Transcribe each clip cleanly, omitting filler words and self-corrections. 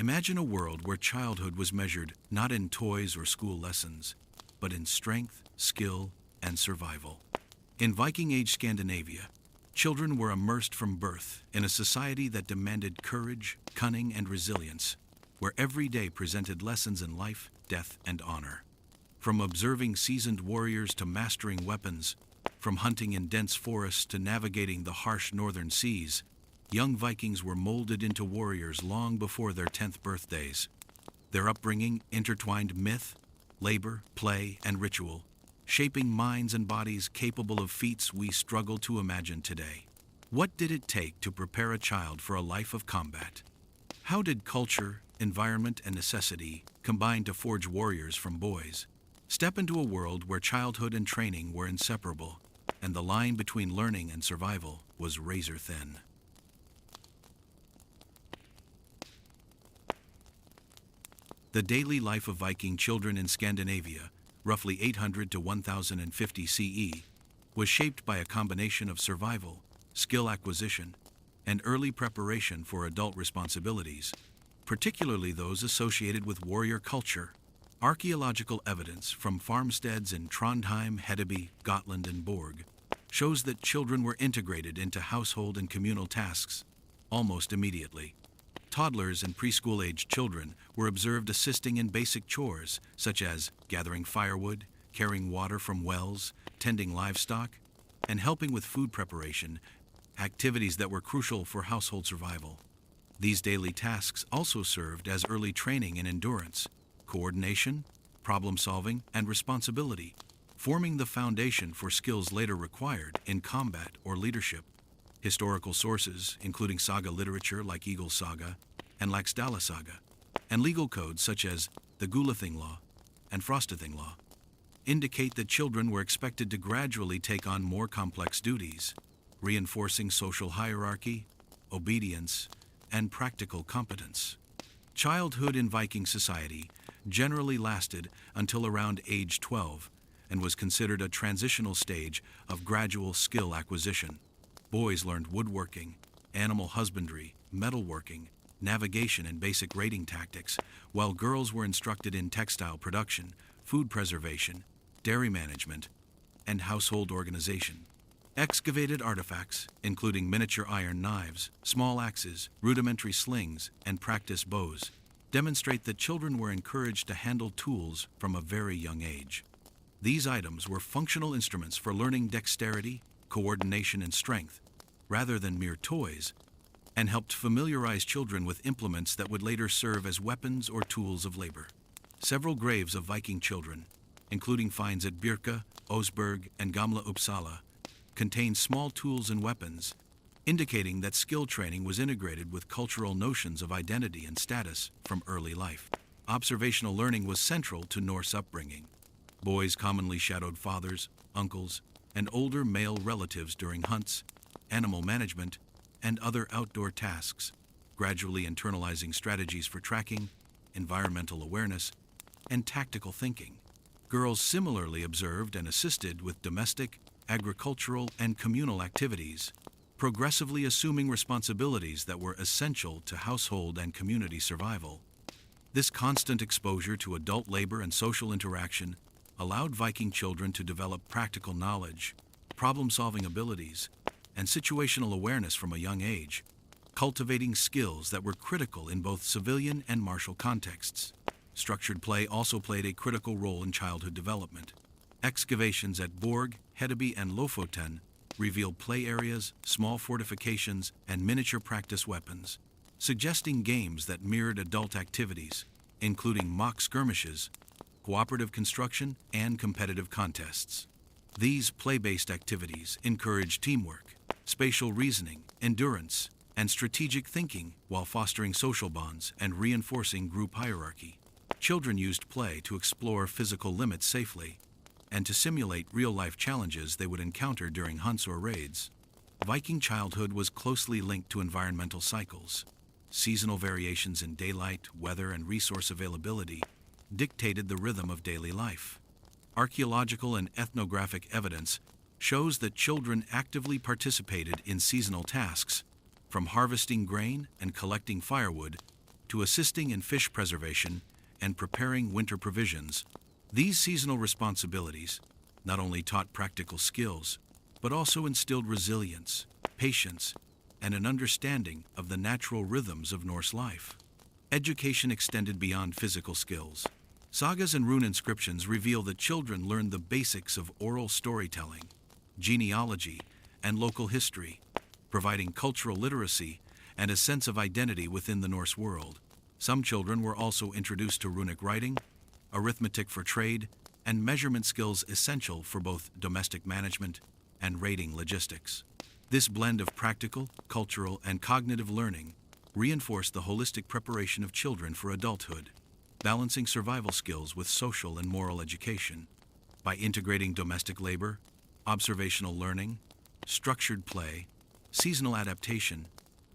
Imagine a world where childhood was measured not in toys or school lessons, but in strength, skill, and survival. In Viking-age Scandinavia, children were immersed from birth in a society that demanded courage, cunning, and resilience, where every day presented lessons in life, death, and honor. From observing seasoned warriors to mastering weapons, from hunting in dense forests to navigating the harsh northern seas, young Vikings were molded into warriors long before their 10th birthdays. Their upbringing intertwined myth, labor, play, and ritual, shaping minds and bodies capable of feats we struggle to imagine today. What did it take to prepare a child for a life of combat? How did culture, environment, and necessity combine to forge warriors from boys? Step into a world where childhood and training were inseparable, and the line between learning and survival was razor thin. The daily life of Viking children in Scandinavia, roughly 800 to 1050 CE, was shaped by a combination of survival, skill acquisition, and early preparation for adult responsibilities, particularly those associated with warrior culture. Archaeological evidence from farmsteads in Trondheim, Hedeby, Gotland, and Borg shows that children were integrated into household and communal tasks almost immediately. Toddlers and preschool-aged children were observed assisting in basic chores, such as gathering firewood, carrying water from wells, tending livestock, and helping with food preparation, activities that were crucial for household survival. These daily tasks also served as early training in endurance, coordination, problem-solving, and responsibility, forming the foundation for skills later required in combat or leadership. Historical sources, including saga literature like Eagle's Saga and Laxdala Saga, and legal codes such as the Gulathing Law and Frostathing Law, indicate that children were expected to gradually take on more complex duties, reinforcing social hierarchy, obedience, and practical competence. Childhood in Viking society generally lasted until around age 12 and was considered a transitional stage of gradual skill acquisition. Boys learned woodworking, animal husbandry, metalworking, navigation, and basic raiding tactics, while girls were instructed in textile production, food preservation, dairy management, and household organization. Excavated artifacts, including miniature iron knives, small axes, rudimentary slings, and practice bows, demonstrate that children were encouraged to handle tools from a very young age. These items were functional instruments for learning dexterity, coordination, and strength, rather than mere toys, and helped familiarize children with implements that would later serve as weapons or tools of labor. Several graves of Viking children, including finds at Birka, Osberg, and Gamla Uppsala, contain small tools and weapons, indicating that skill training was integrated with cultural notions of identity and status from early life. Observational learning was central to Norse upbringing. Boys commonly shadowed fathers, uncles, and older male relatives during hunts, animal management, and other outdoor tasks, gradually internalizing strategies for tracking, environmental awareness, and tactical thinking. Girls similarly observed and assisted with domestic, agricultural, and communal activities, progressively assuming responsibilities that were essential to household and community survival. This constant exposure to adult labor and social interaction allowed Viking children to develop practical knowledge, problem-solving abilities, and situational awareness from a young age, cultivating skills that were critical in both civilian and martial contexts. Structured play also played a critical role in childhood development. Excavations at Borg, Hedeby, and Lofoten reveal play areas, small fortifications, and miniature practice weapons, suggesting games that mirrored adult activities, including mock skirmishes, cooperative construction, and competitive contests. These play-based activities encourage teamwork, spatial reasoning, endurance, and strategic thinking while fostering social bonds and reinforcing group hierarchy. Children used play to explore physical limits safely and to simulate real-life challenges they would encounter during hunts or raids. Viking childhood was closely linked to environmental cycles. Seasonal variations in daylight, weather, and resource availability dictated the rhythm of daily life. Archaeological and ethnographic evidence shows that children actively participated in seasonal tasks, from harvesting grain and collecting firewood to assisting in fish preservation and preparing winter provisions. These seasonal responsibilities not only taught practical skills, but also instilled resilience, patience, and an understanding of the natural rhythms of Norse life. Education extended beyond physical skills. Sagas and rune inscriptions reveal that children learned the basics of oral storytelling, genealogy, and local history, providing cultural literacy and a sense of identity within the Norse world. Some children were also introduced to runic writing, arithmetic for trade, and measurement skills essential for both domestic management and raiding logistics. This blend of practical, cultural, and cognitive learning reinforced the holistic preparation of children for adulthood, balancing survival skills with social and moral education. By integrating domestic labor, observational learning, structured play, seasonal adaptation,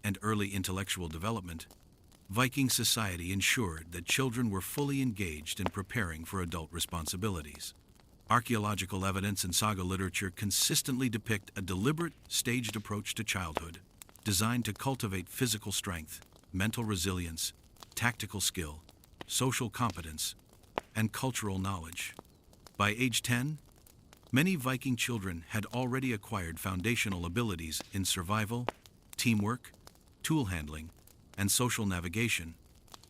and early intellectual development, Viking society ensured that children were fully engaged in preparing for adult responsibilities. Archaeological evidence and saga literature consistently depict a deliberate, staged approach to childhood, designed to cultivate physical strength, mental resilience, tactical skill, social competence, and cultural knowledge. By age 10, many Viking children had already acquired foundational abilities in survival, teamwork, tool handling, and social navigation,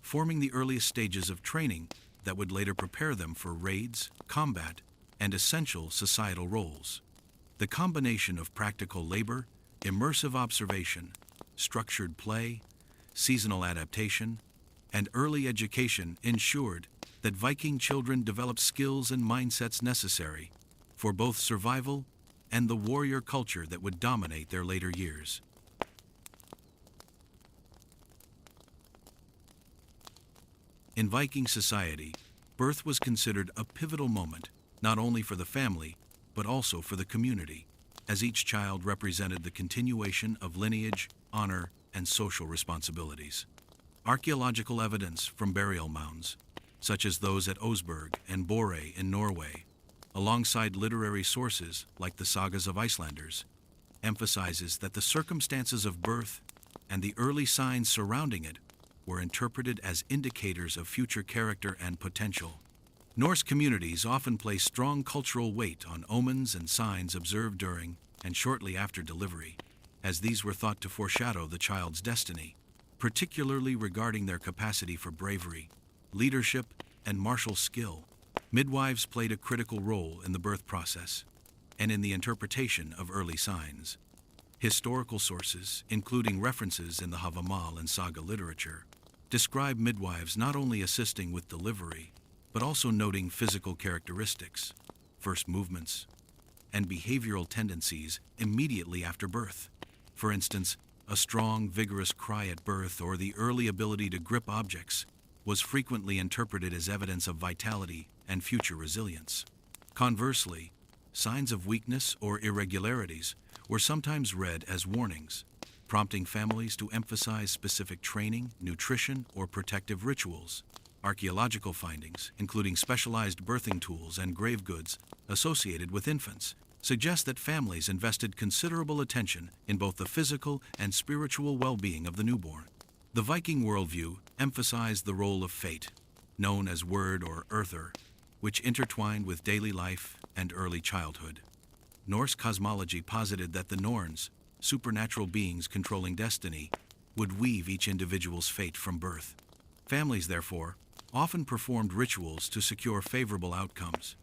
forming the earliest stages of training that would later prepare them for raids, combat, and essential societal roles. The combination of practical labor, immersive observation, structured play, seasonal adaptation, and early education ensured that Viking children developed skills and mindsets necessary for both survival and the warrior culture that would dominate their later years. In Viking society, birth was considered a pivotal moment, not only for the family, but also for the community, as each child represented the continuation of lineage, honor, and social responsibilities. Archaeological evidence from burial mounds, such as those at Osberg and Borø in Norway, alongside literary sources like the sagas of Icelanders, emphasizes that the circumstances of birth and the early signs surrounding it were interpreted as indicators of future character and potential. Norse communities often place strong cultural weight on omens and signs observed during and shortly after delivery, as these were thought to foreshadow the child's destiny, particularly regarding their capacity for bravery, leadership, and martial skill. Midwives played a critical role in the birth process and in the interpretation of early signs. Historical sources, including references in the Havamal and saga literature, describe midwives not only assisting with delivery, but also noting physical characteristics, first movements, and behavioral tendencies immediately after birth. For instance, a strong, vigorous cry at birth or the early ability to grip objects was frequently interpreted as evidence of vitality and future resilience. Conversely, signs of weakness or irregularities were sometimes read as warnings, prompting families to emphasize specific training, nutrition, or protective rituals. Archaeological findings, including specialized birthing tools and grave goods associated with infants, suggest that families invested considerable attention in both the physical and spiritual well-being of the newborn. The Viking worldview emphasized the role of fate, known as word or earther, which intertwined with daily life and early childhood. Norse cosmology posited that the Norns, supernatural beings controlling destiny, would weave each individual's fate from birth. Families, therefore, often performed rituals to secure favorable outcomes,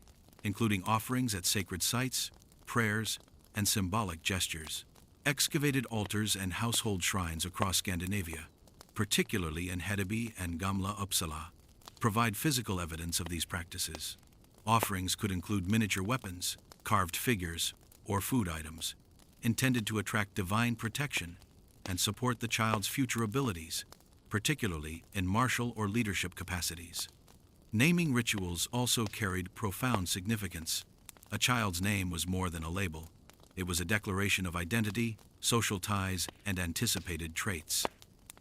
including offerings at sacred sites, prayers, and symbolic gestures. Excavated altars and household shrines across Scandinavia, particularly in Hedeby and Gamla Uppsala, provide physical evidence of these practices. Offerings could include miniature weapons, carved figures, or food items, intended to attract divine protection and support the child's future abilities, particularly in martial or leadership capacities. Naming rituals also carried profound significance. A child's name was more than a label. It was a declaration of identity, social ties, and anticipated traits.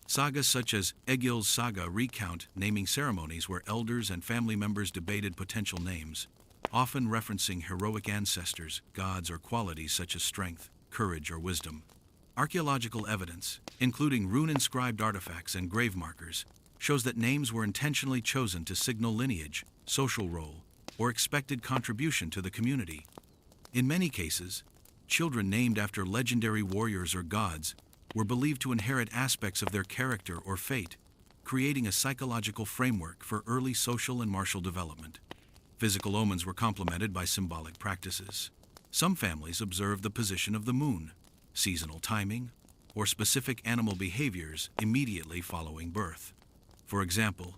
Sagas such as Egil's saga recount naming ceremonies where elders and family members debated potential names, often referencing heroic ancestors, gods, or qualities such as strength, courage, or wisdom. Archaeological evidence, including rune-inscribed artifacts and grave markers, shows that names were intentionally chosen to signal lineage, social role, or expected contribution to the community. In many cases, children named after legendary warriors or gods were believed to inherit aspects of their character or fate, creating a psychological framework for early social and martial development. Physical omens were complemented by symbolic practices. Some families observed the position of the moon, seasonal timing, or specific animal behaviors immediately following birth. For example,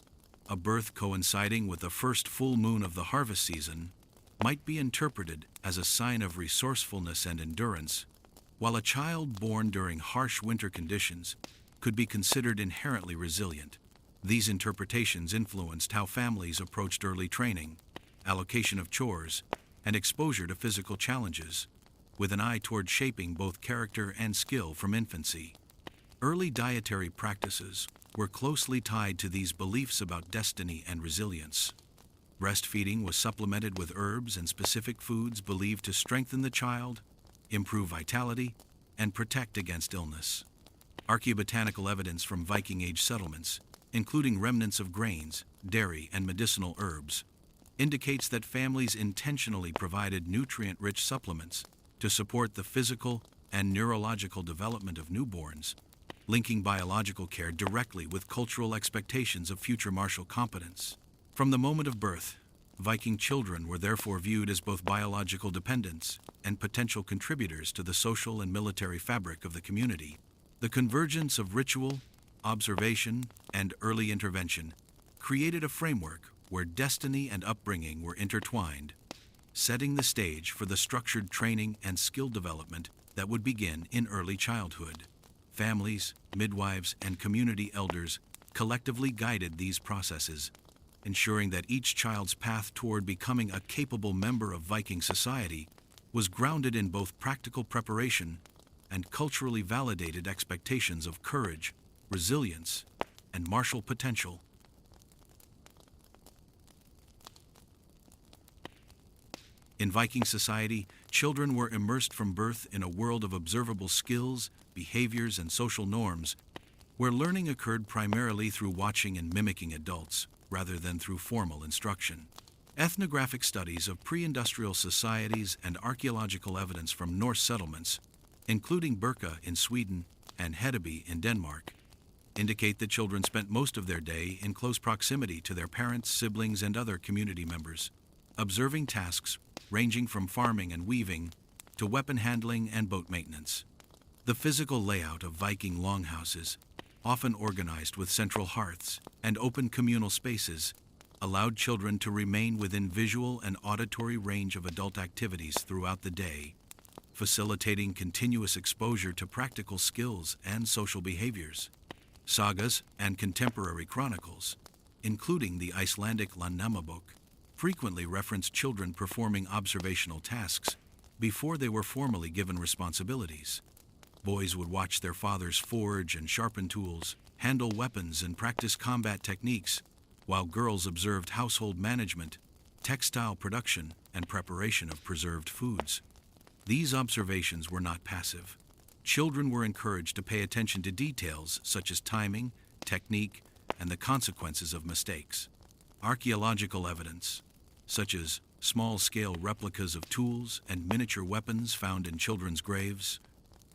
a birth coinciding with the first full moon of the harvest season might be interpreted as a sign of resourcefulness and endurance, while a child born during harsh winter conditions could be considered inherently resilient. These interpretations influenced how families approached early training, allocation of chores, and exposure to physical challenges, with an eye toward shaping both character and skill from infancy. Early dietary practices were closely tied to these beliefs about destiny and resilience. Breastfeeding was supplemented with herbs and specific foods believed to strengthen the child, improve vitality, and protect against illness. Archaeobotanical evidence from Viking-age settlements, including remnants of grains, dairy, and medicinal herbs, indicates that families intentionally provided nutrient-rich supplements to support the physical and neurological development of newborns, linking biological care directly with cultural expectations of future martial competence. From the moment of birth, Viking children were therefore viewed as both biological dependents and potential contributors to the social and military fabric of the community. The convergence of ritual, observation, and early intervention created a framework where destiny and upbringing were intertwined, setting the stage for the structured training and skill development that would begin in early childhood. Families, midwives, and community elders collectively guided these processes, ensuring that each child's path toward becoming a capable member of Viking society was grounded in both practical preparation and culturally validated expectations of courage, resilience, and martial potential. In Viking society, children were immersed from birth in a world of observable skills, behaviors, and social norms, where learning occurred primarily through watching and mimicking adults, rather than through formal instruction. Ethnographic studies of pre-industrial societies and archaeological evidence from Norse settlements, including Birka in Sweden and Hedeby in Denmark, indicate that children spent most of their day in close proximity to their parents, siblings, and other community members, observing tasks ranging from farming and weaving to weapon handling and boat maintenance. The physical layout of Viking longhouses, often organized with central hearths and open communal spaces, allowed children to remain within visual and auditory range of adult activities throughout the day, facilitating continuous exposure to practical skills and social behaviors. Sagas and contemporary chronicles, including the Icelandic Landnámabók, frequently referenced children performing observational tasks before they were formally given responsibilities. Boys would watch their fathers forge and sharpen tools, handle weapons, and practice combat techniques, while girls observed household management, textile production, and preparation of preserved foods. These observations were not passive. Children were encouraged to pay attention to details such as timing, technique, and the consequences of mistakes. Archaeological evidence, such as small-scale replicas of tools and miniature weapons found in children's graves,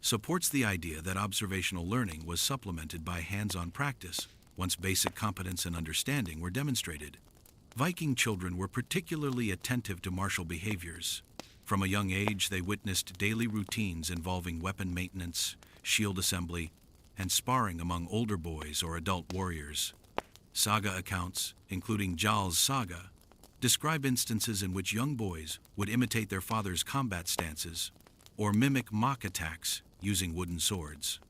supports the idea that observational learning was supplemented by hands-on practice once basic competence and understanding were demonstrated. Viking children were particularly attentive to martial behaviors. From a young age, they witnessed daily routines involving weapon maintenance, shield assembly, and sparring among older boys or adult warriors. Saga accounts, including Jarl's Saga, describe instances in which young boys would imitate their father's combat stances or mimic mock attacks using wooden swords.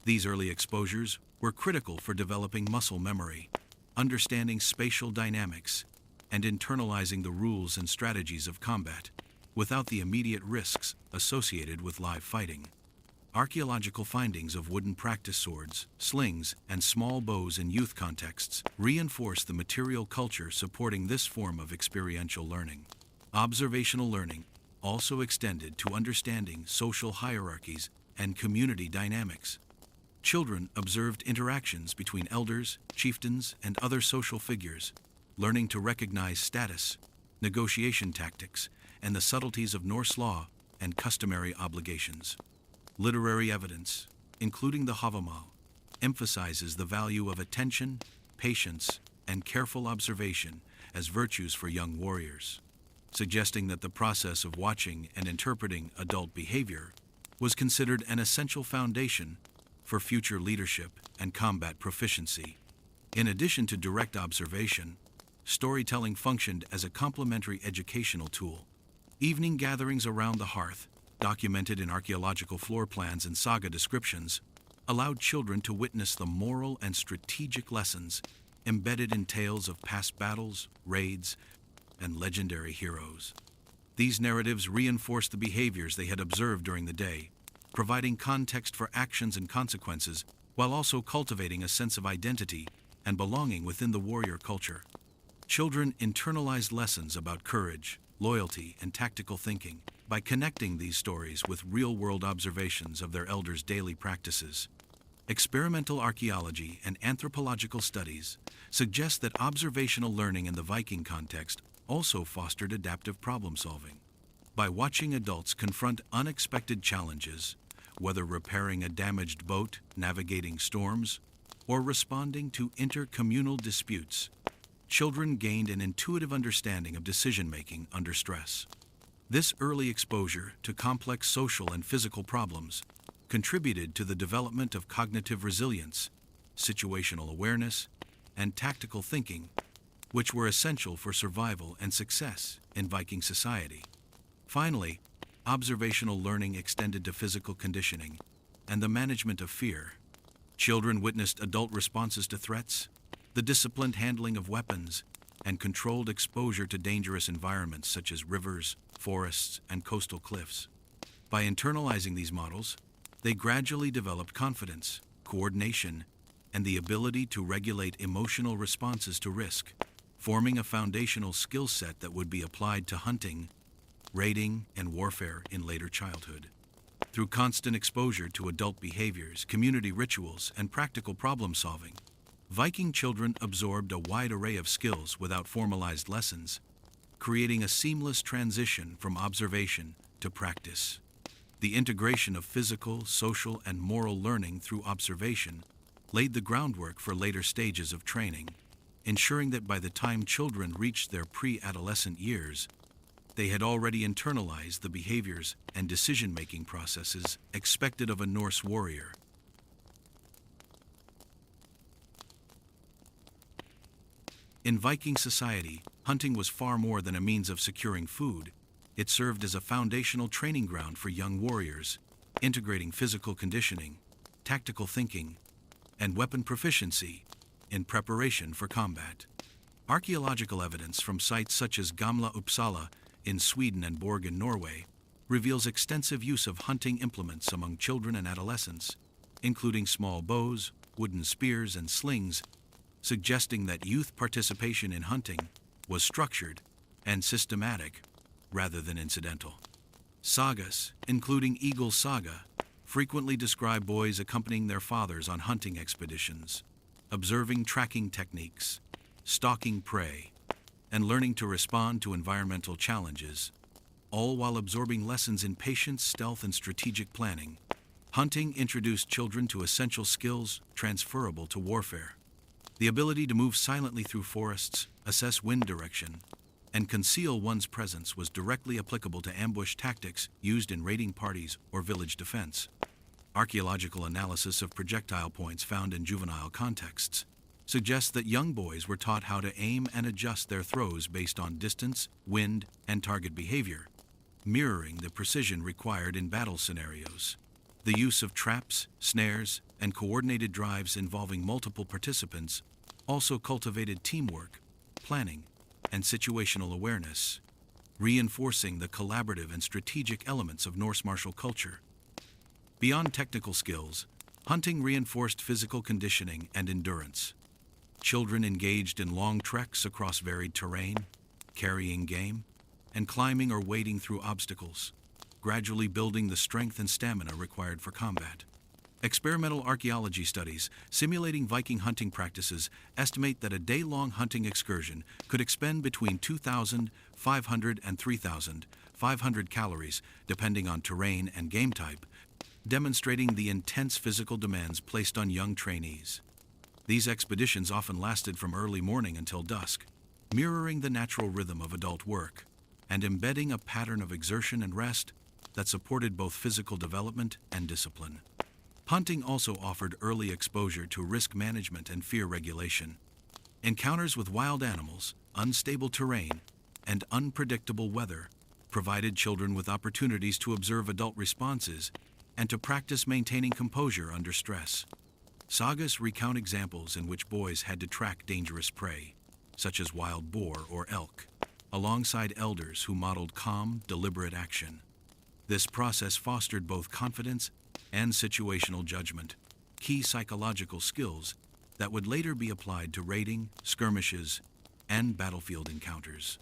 These early exposures were critical for developing muscle memory, understanding spatial dynamics, and internalizing the rules and strategies of combat without the immediate risks associated with live fighting. Archaeological findings of wooden practice swords, slings, and small bows in youth contexts reinforce the material culture supporting this form of experiential learning. Observational learning also extended to understanding social hierarchies and community dynamics. Children observed interactions between elders, chieftains, and other social figures, learning to recognize status, negotiation tactics, and the subtleties of Norse law and customary obligations. Literary evidence, including the Havamal, emphasizes the value of attention, patience, and careful observation as virtues for young warriors, suggesting that the process of watching and interpreting adult behavior was considered an essential foundation for future leadership and combat proficiency. In addition to direct observation, storytelling functioned as a complementary educational tool. Evening gatherings around the hearth, documented in archaeological floor plans and saga descriptions, allowed children to witness the moral and strategic lessons embedded in tales of past battles, raids, and legendary heroes. These narratives reinforced the behaviors they had observed during the day, providing context for actions and consequences while also cultivating a sense of identity and belonging within the warrior culture. Children internalized lessons about courage, loyalty, and tactical thinking by connecting these stories with real-world observations of their elders' daily practices. Experimental archaeology and anthropological studies suggest that observational learning in the Viking context also fostered adaptive problem-solving. By watching adults confront unexpected challenges, whether repairing a damaged boat, navigating storms, or responding to intercommunal disputes, children gained an intuitive understanding of decision-making under stress. This early exposure to complex social and physical problems contributed to the development of cognitive resilience, situational awareness, and tactical thinking, which were essential for survival and success in Viking society. Finally, observational learning extended to physical conditioning and the management of fear. Children witnessed adult responses to threats, the disciplined handling of weapons, and controlled exposure to dangerous environments such as rivers, forests, and coastal cliffs. By internalizing these models, they gradually developed confidence, coordination, and the ability to regulate emotional responses to risk, forming a foundational skill set that would be applied to hunting, raiding, and warfare in later childhood. Through constant exposure to adult behaviors, community rituals, and practical problem-solving, Viking children absorbed a wide array of skills without formalized lessons, creating a seamless transition from observation to practice. The integration of physical, social, and moral learning through observation laid the groundwork for later stages of training, ensuring that by the time children reached their pre-adolescent years, they had already internalized the behaviors and decision-making processes expected of a Norse warrior. In Viking society, hunting was far more than a means of securing food. It served as a foundational training ground for young warriors, integrating physical conditioning, tactical thinking, and weapon proficiency in preparation for combat. Archaeological evidence from sites such as Gamla Uppsala in Sweden and Borg in Norway reveals extensive use of hunting implements among children and adolescents, including small bows, wooden spears, and slings, suggesting that youth participation in hunting was structured and systematic rather than incidental. Sagas, including Eagle's Saga, frequently describe boys accompanying their fathers on hunting expeditions, observing tracking techniques, stalking prey, and learning to respond to environmental challenges, all while absorbing lessons in patience, stealth, and strategic planning. Hunting introduced children to essential skills transferable to warfare. The ability to move silently through forests, assess wind direction, and conceal one's presence was directly applicable to ambush tactics used in raiding parties or village defense. Archaeological analysis of projectile points found in juvenile contexts suggests that young boys were taught how to aim and adjust their throws based on distance, wind, and target behavior, mirroring the precision required in battle scenarios. The use of traps, snares, and coordinated drives involving multiple participants also cultivated teamwork, planning, and situational awareness, reinforcing the collaborative and strategic elements of Norse martial culture. Beyond technical skills, hunting reinforced physical conditioning and endurance. Children engaged in long treks across varied terrain, carrying game, and climbing or wading through obstacles, gradually building the strength and stamina required for combat. Experimental archaeology studies simulating Viking hunting practices estimate that a day-long hunting excursion could expend between 2,500 and 3,500 calories, depending on terrain and game type, demonstrating the intense physical demands placed on young trainees. These expeditions often lasted from early morning until dusk, mirroring the natural rhythm of adult work, and embedding a pattern of exertion and rest that supported both physical development and discipline. Hunting also offered early exposure to risk management and fear regulation. Encounters with wild animals, unstable terrain, and unpredictable weather provided children with opportunities to observe adult responses and to practice maintaining composure under stress. Sagas recount examples in which boys had to track dangerous prey, such as wild boar or elk, alongside elders who modeled calm, deliberate action. This process fostered both confidence and situational judgment, key psychological skills that would later be applied to raiding, skirmishes, and battlefield encounters.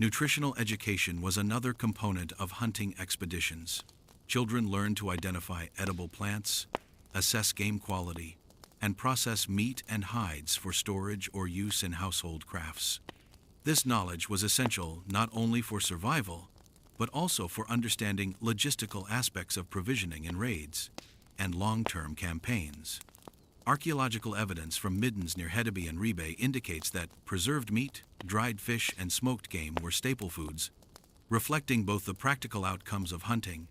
Nutritional education was another component of hunting expeditions. Children learned to identify edible plants, assess game quality, and process meat and hides for storage or use in household crafts. This knowledge was essential not only for survival, but also for understanding logistical aspects of provisioning in raids and long-term campaigns. Archaeological evidence from middens near Hedeby and Rebay indicates that preserved meat, dried fish, and smoked game were staple foods, reflecting both the practical outcomes of hunting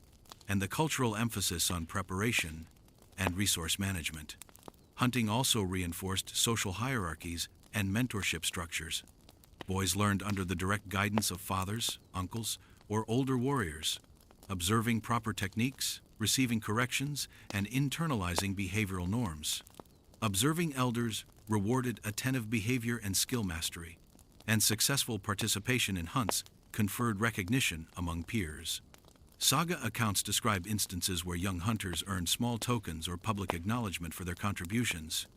and the cultural emphasis on preparation and resource management. Hunting also reinforced social hierarchies and mentorship structures. Boys learned under the direct guidance of fathers, uncles, or older warriors, observing proper techniques, receiving corrections, and internalizing behavioral norms. Observing elders rewarded attentive behavior and skill mastery, and successful participation in hunts conferred recognition among peers. Saga accounts describe instances where young hunters earned small tokens or public acknowledgement for their contributions,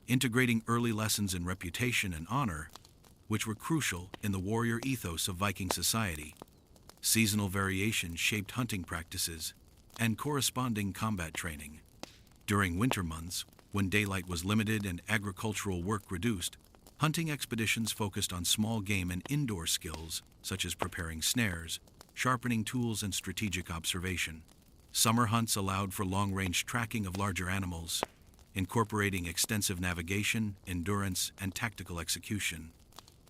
integrating early lessons in reputation and honor, which were crucial in the warrior ethos of Viking society. Seasonal variation shaped hunting practices and corresponding combat training. During winter months, when daylight was limited and agricultural work reduced, hunting expeditions focused on small game and indoor skills, such as preparing snares, sharpening tools, and strategic observation. Summer hunts allowed for long-range tracking of larger animals, incorporating extensive navigation, endurance, and tactical execution.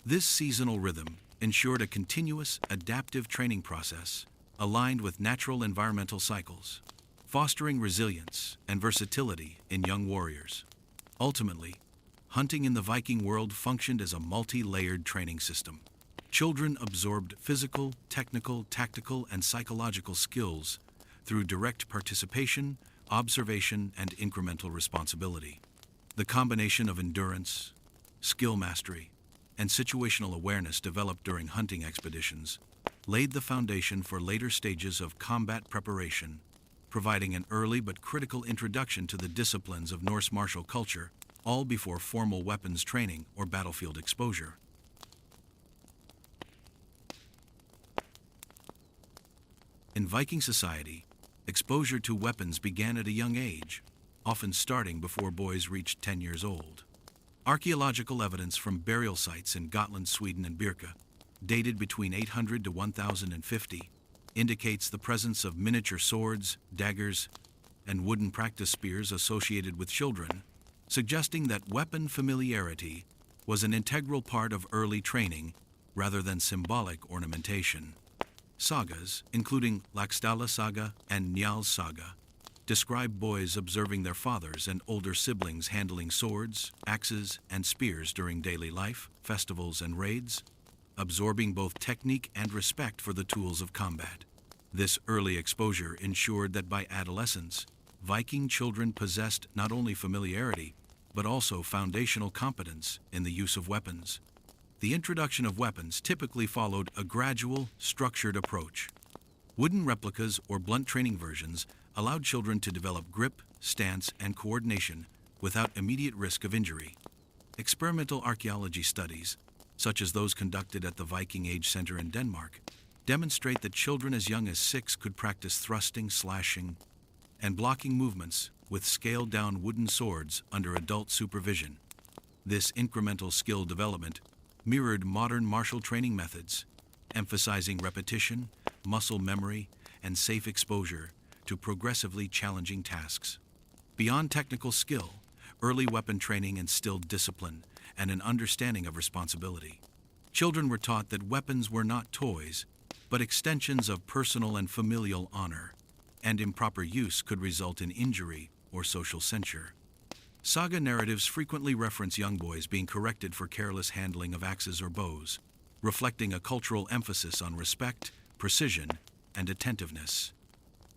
This seasonal rhythm ensured a continuous, adaptive training process aligned with natural environmental cycles, fostering resilience and versatility in young warriors. Ultimately, hunting in the Viking world functioned as a multi-layered training system. Children absorbed physical, technical, tactical, and psychological skills through direct participation, observation, and incremental responsibility. The combination of endurance, skill mastery, and situational awareness developed during hunting expeditions laid the foundation for later stages of combat preparation, providing an early but critical introduction to the disciplines of Norse martial culture, all before formal weapons training or battlefield exposure. In Viking society, exposure to weapons began at a young age, often starting before boys reached 10 years old. Archaeological evidence from burial sites in Gotland, Sweden, and Birka, dated between 800 to 1050, indicates the presence of miniature swords, daggers, and wooden practice spears associated with children, suggesting that weapon familiarity was an integral part of early training rather than symbolic ornamentation. Sagas, including Laxdala Saga and Njals Saga, describe boys observing their fathers and older siblings handling swords, axes, and spears during daily life, festivals, and raids, absorbing both technique and respect for the tools of combat. This early exposure ensured that by adolescence, Viking children possessed not only familiarity, but also foundational competence in the use of weapons. The introduction of weapons typically followed a gradual, structured approach. Wooden replicas or blunt training versions allowed children to develop grip, stance, and coordination without immediate risk of injury. Experimental archaeology studies, such as those conducted at the Viking-age Center in Denmark, demonstrate that children as young as 6 could practice thrusting, slashing, and blocking movements with scaled-down wooden swords under adult supervision. This incremental skill development mirrored modern martial training methods, emphasizing repetition, muscle memory, and safe exposure to progressively challenging tasks. Beyond technical skill, early weapon training instilled discipline and an understanding of responsibility. Children were taught that weapons were not toys, but extensions of personal and familial honor, and improper use could result in injury or social censure. Saga narratives frequently reference young boys being corrected for careless handling of axes or bows, reflecting a cultural emphasis on respect, precision, and attentiveness.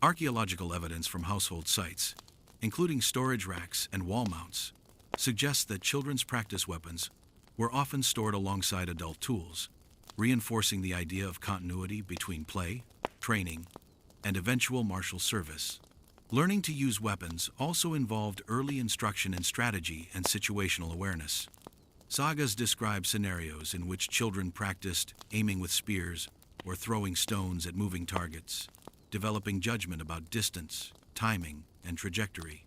Archaeological evidence from household sites, including storage racks and wall mounts, suggests that children's practice weapons were often stored alongside adult tools, reinforcing the idea of continuity between play, training, and eventual martial service. Learning to use weapons also involved early instruction in strategy and situational awareness. Sagas describe scenarios in which children practiced aiming with spears or throwing stones at moving targets, developing judgment about distance, timing, and trajectory.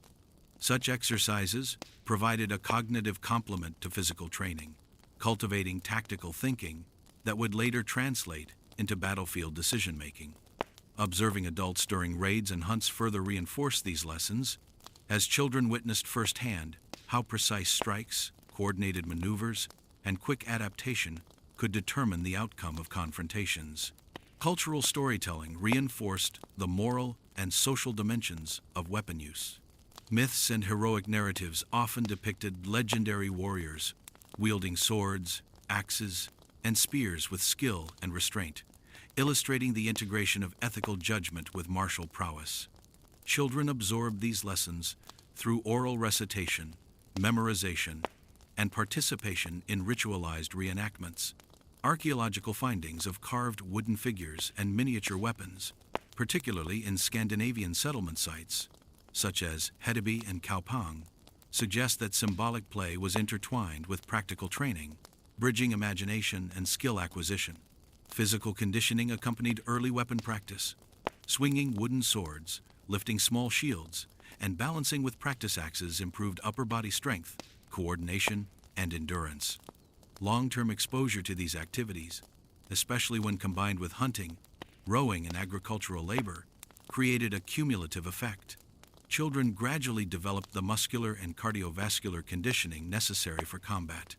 Such exercises provided a cognitive complement to physical training, cultivating tactical thinking that would later translate into battlefield decision-making. Observing adults during raids and hunts further reinforced these lessons, as children witnessed firsthand how precise strikes, coordinated maneuvers, and quick adaptation could determine the outcome of confrontations. Cultural storytelling reinforced the moral and social dimensions of weapon use. Myths and heroic narratives often depicted legendary warriors wielding swords, axes, and spears with skill and restraint, illustrating the integration of ethical judgment with martial prowess. Children absorbed these lessons through oral recitation, memorization, and participation in ritualized reenactments. Archaeological findings of carved wooden figures and miniature weapons, particularly in Scandinavian settlement sites, such as Hedeby and Kaupang, suggest that symbolic play was intertwined with practical training, bridging imagination and skill acquisition. Physical conditioning accompanied early weapon practice. Swinging wooden swords, lifting small shields, and balancing with practice axes improved upper body strength, coordination, and endurance. Long-term exposure to these activities, especially when combined with hunting, rowing, and agricultural labor, created a cumulative effect. Children gradually developed the muscular and cardiovascular conditioning necessary for combat,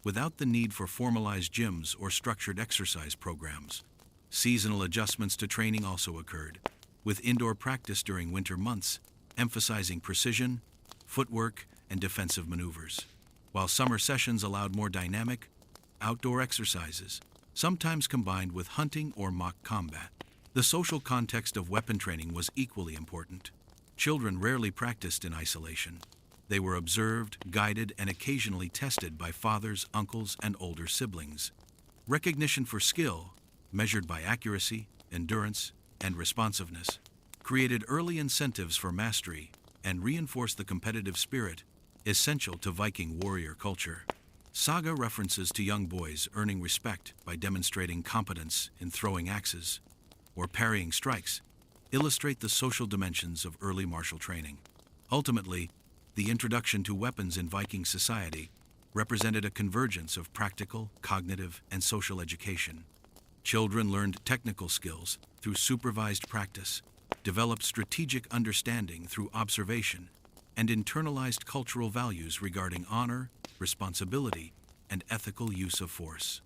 without the need for formalized gyms or structured exercise programs. Seasonal adjustments to training also occurred, with indoor practice during winter months emphasizing precision, footwork, and defensive maneuvers, while summer sessions allowed more dynamic, outdoor exercises, sometimes combined with hunting or mock combat. The social context of weapon training was equally important. Children rarely practiced in isolation. They were observed, guided, and occasionally tested by fathers, uncles, and older siblings. Recognition for skill, measured by accuracy, endurance, and responsiveness, created early incentives for mastery and reinforced the competitive spirit essential to Viking warrior culture. Saga references to young boys earning respect by demonstrating competence in throwing axes or parrying strikes illustrate the social dimensions of early martial training. Ultimately, the introduction to weapons in Viking society represented a convergence of practical, cognitive, and social education. Children learned technical skills through supervised practice, developed strategic understanding through observation, and internalized cultural values regarding honor, responsibility, and ethical use of force.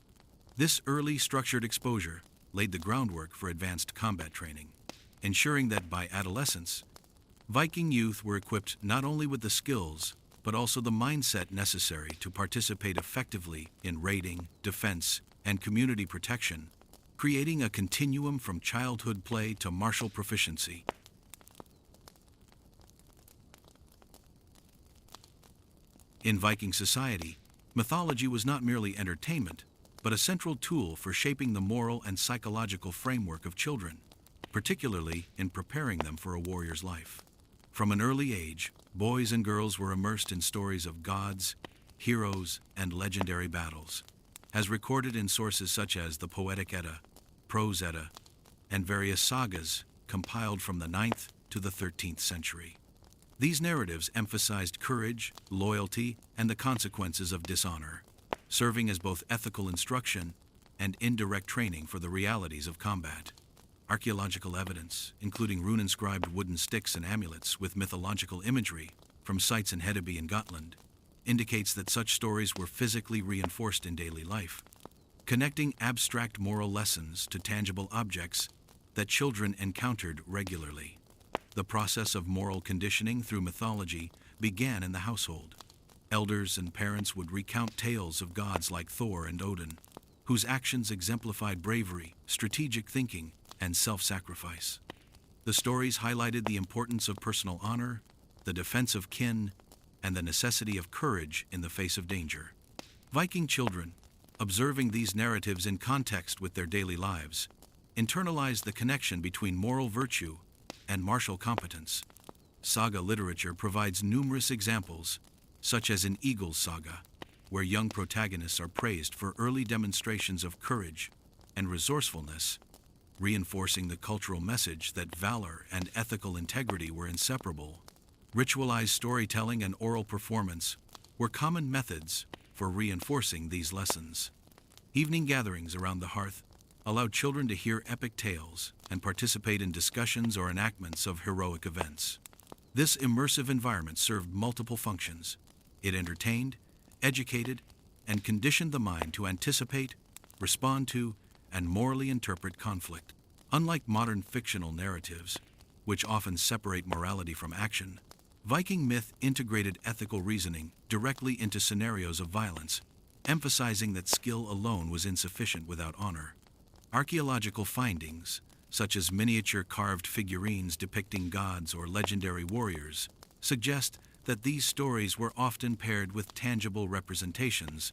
This early structured exposure laid the groundwork for advanced combat training, ensuring that by adolescence, Viking youth were equipped not only with the skills, but also the mindset necessary to participate effectively in raiding, defense, and community protection, creating a continuum from childhood play to martial proficiency. In Viking society, mythology was not merely entertainment, but a central tool for shaping the moral and psychological framework of children, particularly in preparing them for a warrior's life. From an early age, boys and girls were immersed in stories of gods, heroes, and legendary battles, as recorded in sources such as the Poetic Edda, Prose Edda, and various sagas compiled from the 9th to the 13th century. These narratives emphasized courage, loyalty, and the consequences of dishonor, serving as both ethical instruction and indirect training for the realities of combat. Archaeological evidence, including rune-inscribed wooden sticks and amulets with mythological imagery from sites in Hedeby and Gotland, indicates that such stories were physically reinforced in daily life, connecting abstract moral lessons to tangible objects that children encountered regularly. The process of moral conditioning through mythology began in the household. Elders and parents would recount tales of gods like Thor and Odin, whose actions exemplified bravery, strategic thinking, and self-sacrifice. The stories highlighted the importance of personal honor, the defense of kin, and the necessity of courage in the face of danger. Viking children, observing these narratives in context with their daily lives, internalized the connection between moral virtue and martial competence. Saga literature provides numerous examples, such as in Eagle's Saga, where young protagonists are praised for early demonstrations of courage and resourcefulness, reinforcing the cultural message that valor and ethical integrity were inseparable. Ritualized storytelling and oral performance were common methods for reinforcing these lessons. Evening gatherings around the hearth allowed children to hear epic tales and participate in discussions or enactments of heroic events. This immersive environment served multiple functions. It entertained, educated, and conditioned the mind to anticipate, respond to, and morally interpret conflict. Unlike modern fictional narratives, which often separate morality from action, Viking myth integrated ethical reasoning directly into scenarios of violence, emphasizing that skill alone was insufficient without honor. Archaeological findings, such as miniature carved figurines depicting gods or legendary warriors, suggest that these stories were often paired with tangible representations,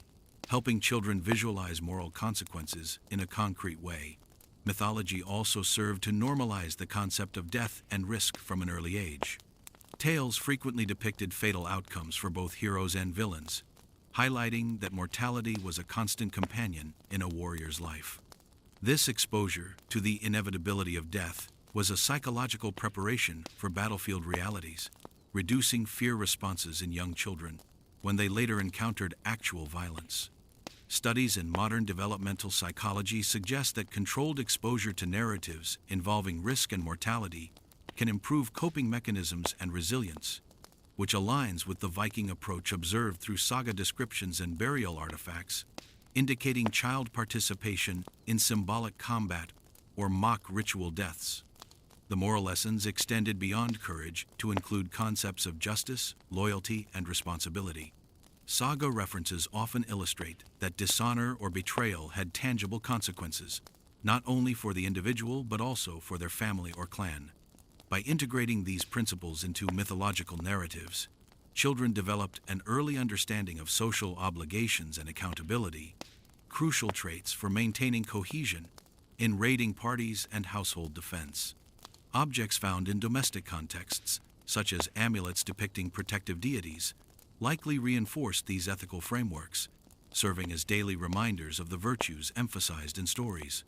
helping children visualize moral consequences in a concrete way. Mythology also served to normalize the concept of death and risk from an early age. Tales frequently depicted fatal outcomes for both heroes and villains, highlighting that mortality was a constant companion in a warrior's life. This exposure to the inevitability of death was a psychological preparation for battlefield realities, reducing fear responses in young children when they later encountered actual violence. Studies in modern developmental psychology suggest that controlled exposure to narratives involving risk and mortality can improve coping mechanisms and resilience, which aligns with the Viking approach observed through saga descriptions and burial artifacts, indicating child participation in symbolic combat or mock ritual deaths. The moral lessons extended beyond courage to include concepts of justice, loyalty, and responsibility. Saga references often illustrate that dishonor or betrayal had tangible consequences, not only for the individual but also for their family or clan. By integrating these principles into mythological narratives, children developed an early understanding of social obligations and accountability, crucial traits for maintaining cohesion in raiding parties and household defense. Objects found in domestic contexts, such as amulets depicting protective deities, likely reinforced these ethical frameworks, serving as daily reminders of the virtues emphasized in stories.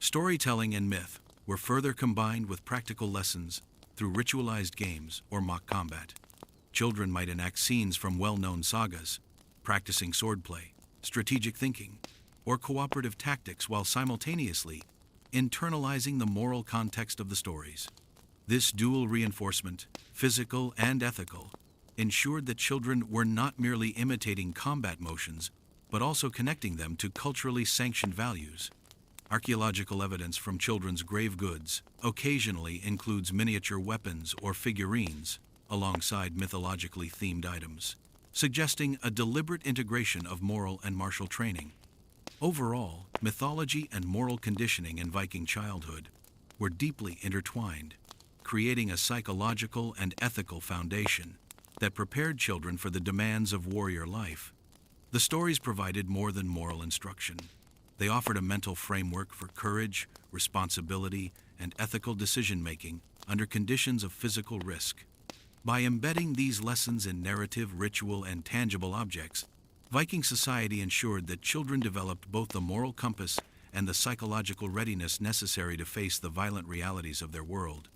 Storytelling and myth were further combined with practical lessons through ritualized games or mock combat. Children might enact scenes from well-known sagas, practicing swordplay, strategic thinking, or cooperative tactics while simultaneously internalizing the moral context of the stories. This dual reinforcement, physical and ethical, ensured that children were not merely imitating combat motions, but also connecting them to culturally sanctioned values. Archaeological evidence from children's grave goods occasionally includes miniature weapons or figurines alongside mythologically themed items, suggesting a deliberate integration of moral and martial training. Overall, mythology and moral conditioning in Viking childhood were deeply intertwined, creating a psychological and ethical foundation that prepared children for the demands of warrior life. The stories provided more than moral instruction. They offered a mental framework for courage, responsibility, and ethical decision-making under conditions of physical risk. By embedding these lessons in narrative, ritual, and tangible objects, Viking society ensured that children developed both the moral compass and the psychological readiness necessary to face the violent realities of their world.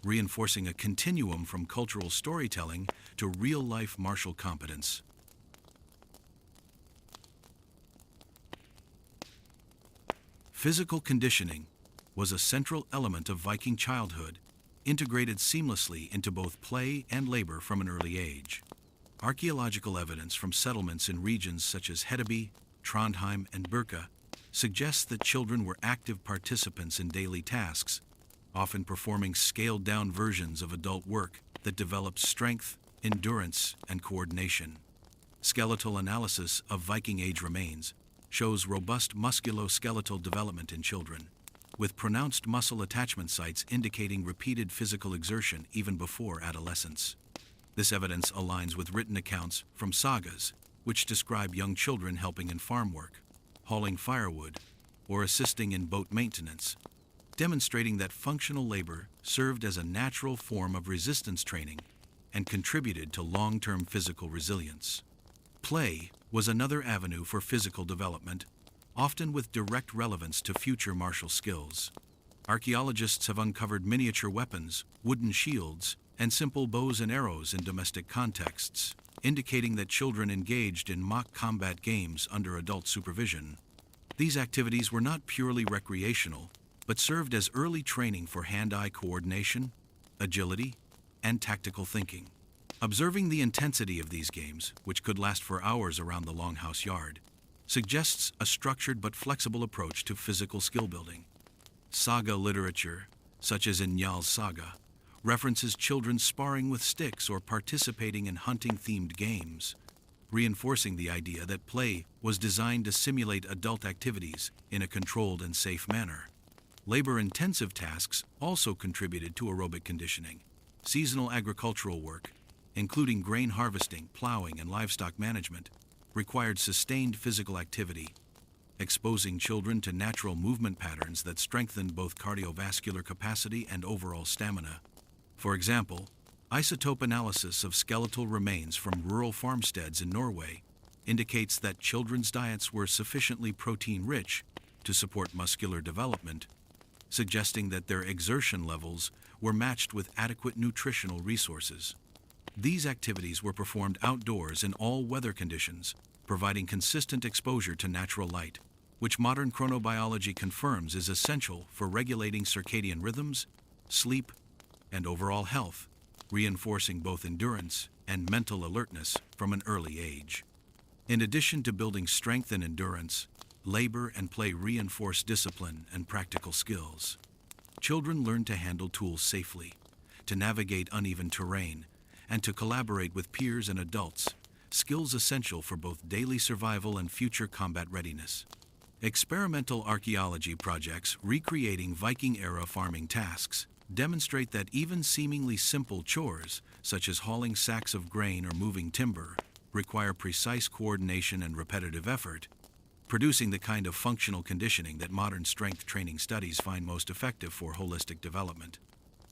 reinforcing a continuum from cultural storytelling to real-life martial competence. Physical conditioning was a central element of Viking childhood, integrated seamlessly into both play and labor from an early age. Archaeological evidence from settlements in regions such as Hedeby, Trondheim, and Birka suggests that children were active participants in daily tasks, often performing scaled-down versions of adult work that developed strength, endurance, and coordination. Skeletal analysis of Viking-age remains shows robust musculoskeletal development in children, with pronounced muscle attachment sites indicating repeated physical exertion even before adolescence. This evidence aligns with written accounts from sagas, which describe young children helping in farm work, hauling firewood, or assisting in boat maintenance, demonstrating that functional labor served as a natural form of resistance training and contributed to long-term physical resilience. Play was another avenue for physical development, often with direct relevance to future martial skills. Archaeologists have uncovered miniature weapons, wooden shields, and simple bows and arrows in domestic contexts, indicating that children engaged in mock combat games under adult supervision. These activities were not purely recreational, but served as early training for hand-eye coordination, agility, and tactical thinking. Observing the intensity of these games, which could last for hours around the longhouse yard, suggests a structured but flexible approach to physical skill building. Saga literature, such as in Njal's saga, references children sparring with sticks or participating in hunting-themed games, reinforcing the idea that play was designed to simulate adult activities in a controlled and safe manner. Labor-intensive tasks also contributed to aerobic conditioning. Seasonal agricultural work, including grain harvesting, plowing, and livestock management, required sustained physical activity, exposing children to natural movement patterns that strengthened both cardiovascular capacity and overall stamina. For example, isotope analysis of skeletal remains from rural farmsteads in Norway indicates that children's diets were sufficiently protein-rich to support muscular development, suggesting that their exertion levels were matched with adequate nutritional resources. These activities were performed outdoors in all weather conditions, providing consistent exposure to natural light, which modern chronobiology confirms is essential for regulating circadian rhythms, sleep, and overall health, reinforcing both endurance and mental alertness from an early age. In addition to building strength and endurance, labor and play reinforce discipline and practical skills. Children learn to handle tools safely, to navigate uneven terrain, and to collaborate with peers and adults, skills essential for both daily survival and future combat readiness. Experimental archaeology projects recreating Viking-era farming tasks demonstrate that even seemingly simple chores, such as hauling sacks of grain or moving timber, require precise coordination and repetitive effort, producing the kind of functional conditioning that modern strength training studies find most effective for holistic development.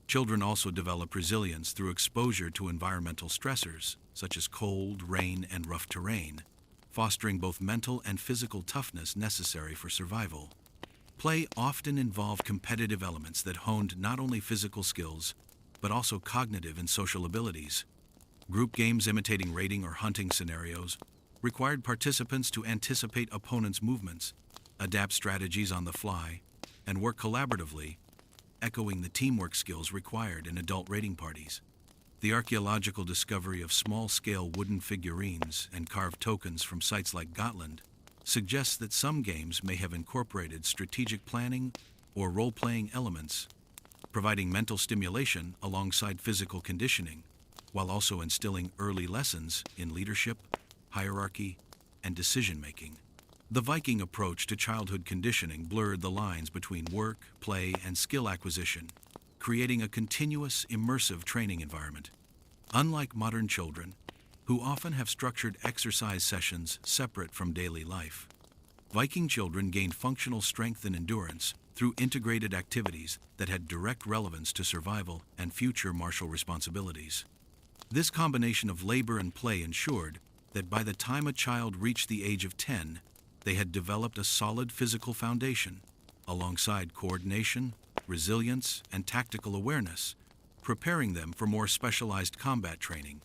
Children also develop resilience through exposure to environmental stressors, such as cold, rain, and rough terrain, fostering both mental and physical toughness necessary for survival. Play often involved competitive elements that honed not only physical skills, but also cognitive and social abilities. Group games imitating raiding or hunting scenarios required participants to anticipate opponents' movements, adapt strategies on the fly, and work collaboratively, echoing the teamwork skills required in adult raiding parties. The archaeological discovery of small-scale wooden figurines and carved tokens from sites like Gotland suggests that some games may have incorporated strategic planning or role-playing elements, providing mental stimulation alongside physical conditioning, while also instilling early lessons in leadership, hierarchy, and decision-making. The Viking approach to childhood conditioning blurred the lines between work, play, and skill acquisition, creating a continuous, immersive training environment. Unlike modern children, who often have structured exercise sessions separate from daily life, Viking children gained functional strength and endurance through integrated activities that had direct relevance to survival and future martial responsibilities. This combination of labor and play ensured that by the time a child reached the age of 10, they had developed a solid physical foundation, alongside coordination, resilience, and tactical awareness, preparing them for more specialized combat training.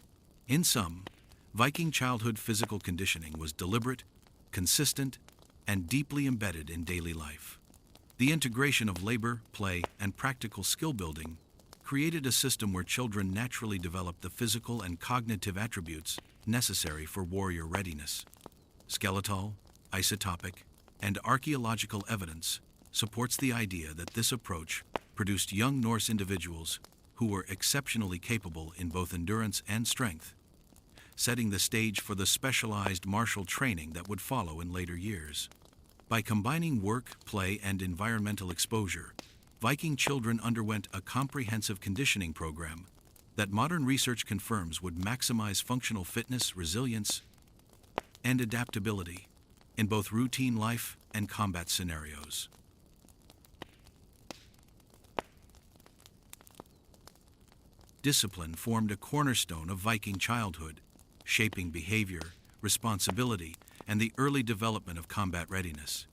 In sum, Viking childhood physical conditioning was deliberate, consistent, and deeply embedded in daily life. The integration of labor, play, and practical skill building created a system where children naturally developed the physical and cognitive attributes necessary for warrior readiness. Skeletal, isotopic, and archaeological evidence supports the idea that this approach produced young Norse individuals who were exceptionally capable in both endurance and strength, setting the stage for the specialized martial training that would follow in later years. By combining work, play, and environmental exposure, Viking children underwent a comprehensive conditioning program that modern research confirms would maximize functional fitness, resilience, and adaptability in both routine life and combat scenarios. Discipline formed a cornerstone of Viking childhood, shaping behavior, responsibility, and the early development of combat readiness.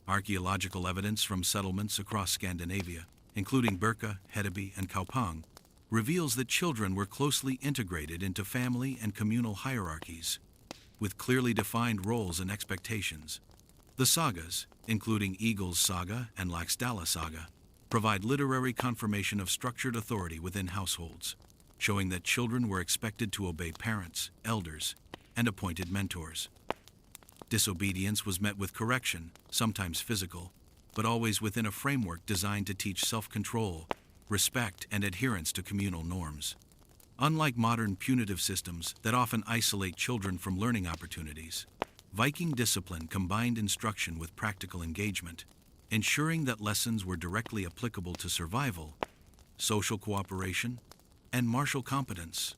Archaeological evidence from settlements across Scandinavia, including Birka, Hedeby, and Kaupang, reveals that children were closely integrated into family and communal hierarchies, with clearly defined roles and expectations. The sagas, including Eagle's Saga and Laxdala Saga, provide literary confirmation of structured authority within households, showing that children were expected to obey parents, elders, and appointed mentors. Disobedience was met with correction, sometimes physical, but always within a framework designed to teach self-control, respect, and adherence to communal norms. Unlike modern punitive systems that often isolate children from learning opportunities, Viking discipline combined instruction with practical engagement, ensuring that lessons were directly applicable to survival, social cooperation, and martial competence.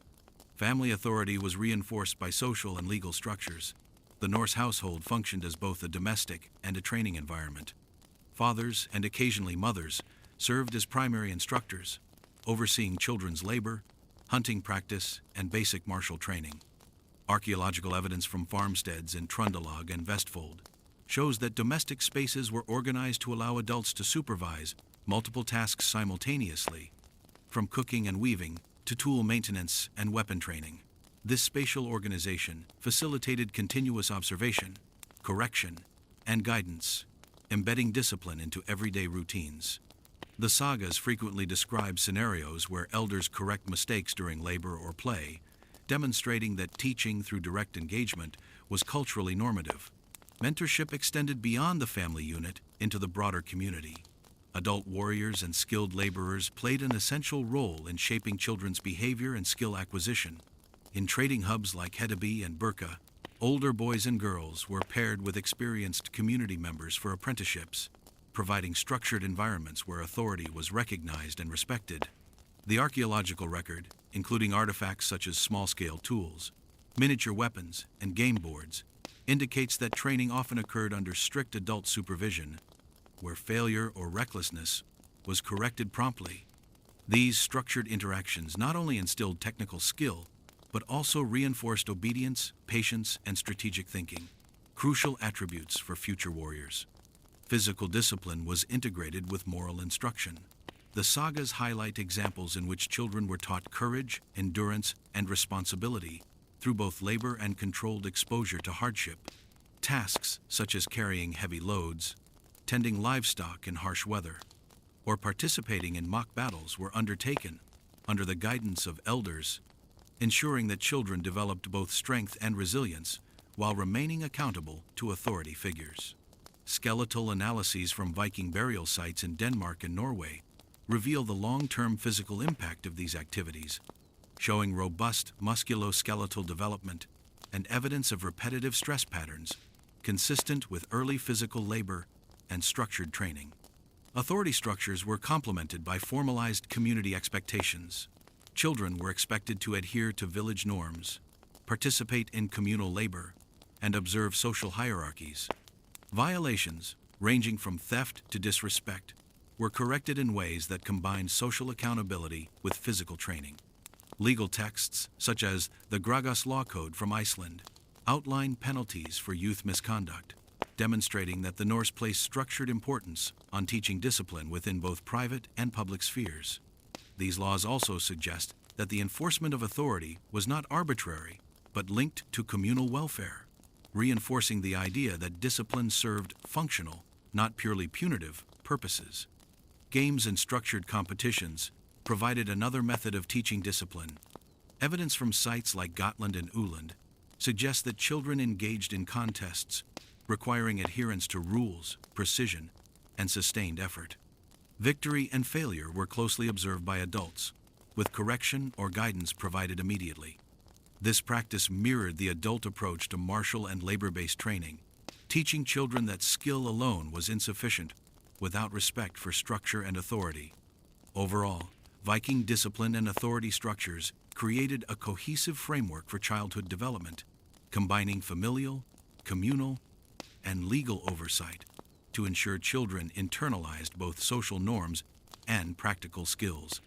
Family authority was reinforced by social and legal structures. The Norse household functioned as both a domestic and a training environment. Fathers, and occasionally mothers, served as primary instructors, overseeing children's labor, hunting practice, and basic martial training. Archaeological evidence from farmsteads in Trøndelag and Vestfold shows that domestic spaces were organized to allow adults to supervise multiple tasks simultaneously, from cooking and weaving to tool maintenance and weapon training. This spatial organization facilitated continuous observation, correction, and guidance, embedding discipline into everyday routines. The sagas frequently describe scenarios where elders correct mistakes during labor or play, demonstrating that teaching through direct engagement was culturally normative. Mentorship extended beyond the family unit into the broader community. Adult warriors and skilled laborers played an essential role in shaping children's behavior and skill acquisition. In trading hubs like Hedeby and Birka, older boys and girls were paired with experienced community members for apprenticeships, providing structured environments where authority was recognized and respected. The archaeological record, including artifacts such as small-scale tools, miniature weapons, and game boards, indicates that training often occurred under strict adult supervision, where failure or recklessness was corrected promptly. These structured interactions not only instilled technical skill, but also reinforced obedience, patience, and strategic thinking, crucial attributes for future warriors. Physical discipline was integrated with moral instruction. The sagas highlight examples in which children were taught courage, endurance, and responsibility through both labor and controlled exposure to hardship. Tasks such as carrying heavy loads, tending livestock in harsh weather, or participating in mock battles were undertaken under the guidance of elders, ensuring that children developed both strength and resilience while remaining accountable to authority figures. Skeletal analyses from Viking burial sites in Denmark and Norway reveal the long-term physical impact of these activities, showing robust musculoskeletal development and evidence of repetitive stress patterns consistent with early physical labor and structured training. Authority structures were complemented by formalized community expectations. Children were expected to adhere to village norms, participate in communal labor, and observe social hierarchies. Violations, ranging from theft to disrespect, were corrected in ways that combined social accountability with physical training. Legal texts, such as the Grágás Law Code from Iceland, outline penalties for youth misconduct, demonstrating that the Norse placed structured importance on teaching discipline within both private and public spheres. These laws also suggest that the enforcement of authority was not arbitrary, but linked to communal welfare, reinforcing the idea that discipline served functional, not purely punitive, purposes. Games and structured competitions provided another method of teaching discipline. Evidence from sites like Gotland and Uland suggests that children engaged in contests requiring adherence to rules, precision, and sustained effort. Victory and failure were closely observed by adults, with correction or guidance provided immediately. This practice mirrored the adult approach to martial and labor-based training, teaching children that skill alone was insufficient without respect for structure and authority. Overall, Viking discipline and authority structures created a cohesive framework for childhood development, combining familial, communal, and legal oversight to ensure children internalized both social norms and practical skills.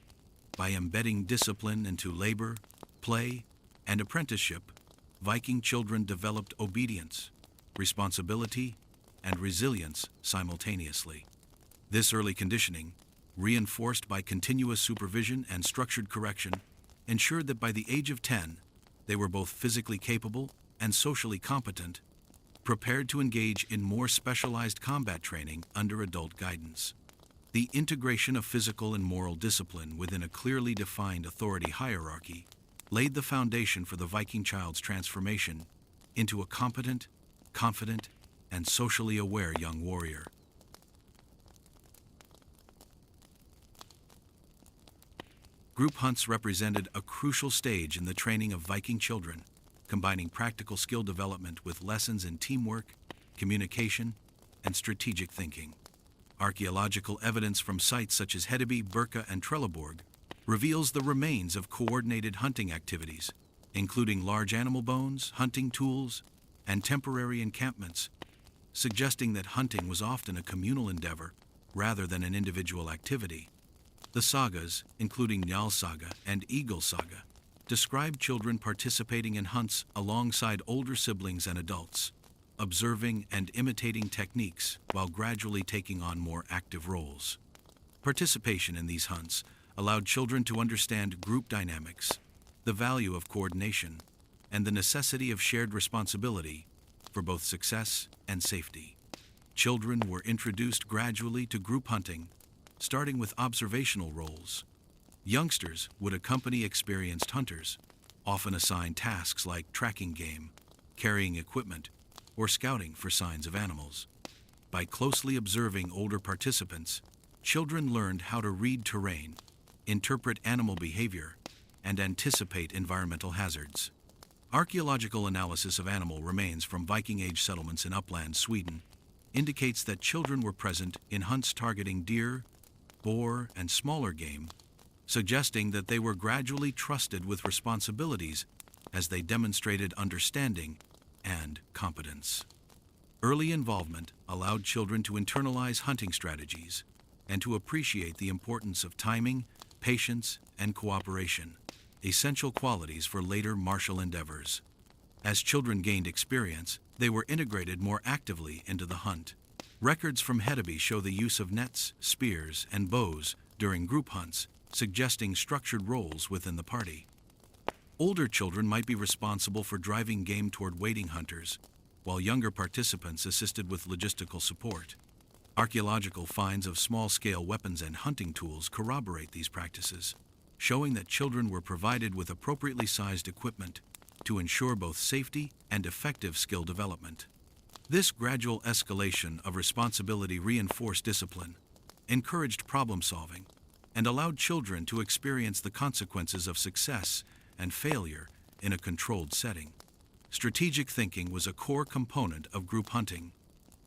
By embedding discipline into labor, play, and apprenticeship, Viking children developed obedience, responsibility, and resilience simultaneously. This early conditioning, reinforced by continuous supervision and structured correction, ensured that by the age of 10, they were both physically capable and socially competent, prepared to engage in more specialized combat training under adult guidance. The integration of physical and moral discipline within a clearly defined authority hierarchy laid the foundation for the Viking child's transformation into a competent, confident, and socially aware young warrior. Group hunts represented a crucial stage in the training of Viking children, combining practical skill development with lessons in teamwork, communication, and strategic thinking. Archaeological evidence from sites such as Hedeby, Birka, and Trelleborg reveals the remains of coordinated hunting activities, including large animal bones, hunting tools, and temporary encampments, suggesting that hunting was often a communal endeavor rather than an individual activity. The sagas, including Njal Saga and Eagle Saga, describe children participating in hunts alongside older siblings and adults, observing and imitating techniques while gradually taking on more active roles. Participation in these hunts allowed children to understand group dynamics, the value of coordination, and the necessity of shared responsibility for both success and safety. Children were introduced gradually to group hunting, starting with observational roles. Youngsters would accompany experienced hunters, often assigned tasks like tracking game, carrying equipment, or scouting for signs of animals. By closely observing older participants, children learned how to read terrain, interpret animal behavior, and anticipate environmental hazards. Archaeological analysis of animal remains from Viking-age settlements in upland Sweden indicates that children were present in hunts targeting deer, boar, and smaller game, suggesting that they were gradually trusted with responsibilities as they demonstrated understanding and competence. Early involvement allowed children to internalize hunting strategies and to appreciate the importance of timing, patience, and cooperation, essential qualities for later martial endeavors. As children gained experience, they were integrated more actively into the hunt. Records from Hedeby show the use of nets, spears, and bows during group hunts, suggesting structured roles within the party. Older children might be responsible for driving game toward waiting hunters, while younger participants assisted with logistical support. Archaeological finds of small-scale weapons and hunting tools corroborate these practices, showing that children were provided with appropriately sized equipment to ensure both safety and effective skill development. This gradual escalation of responsibility reinforced discipline, encouraged problem-solving, and allowed children to experience the consequences of success and failure in a controlled setting. Strategic thinking was a core component of group hunting.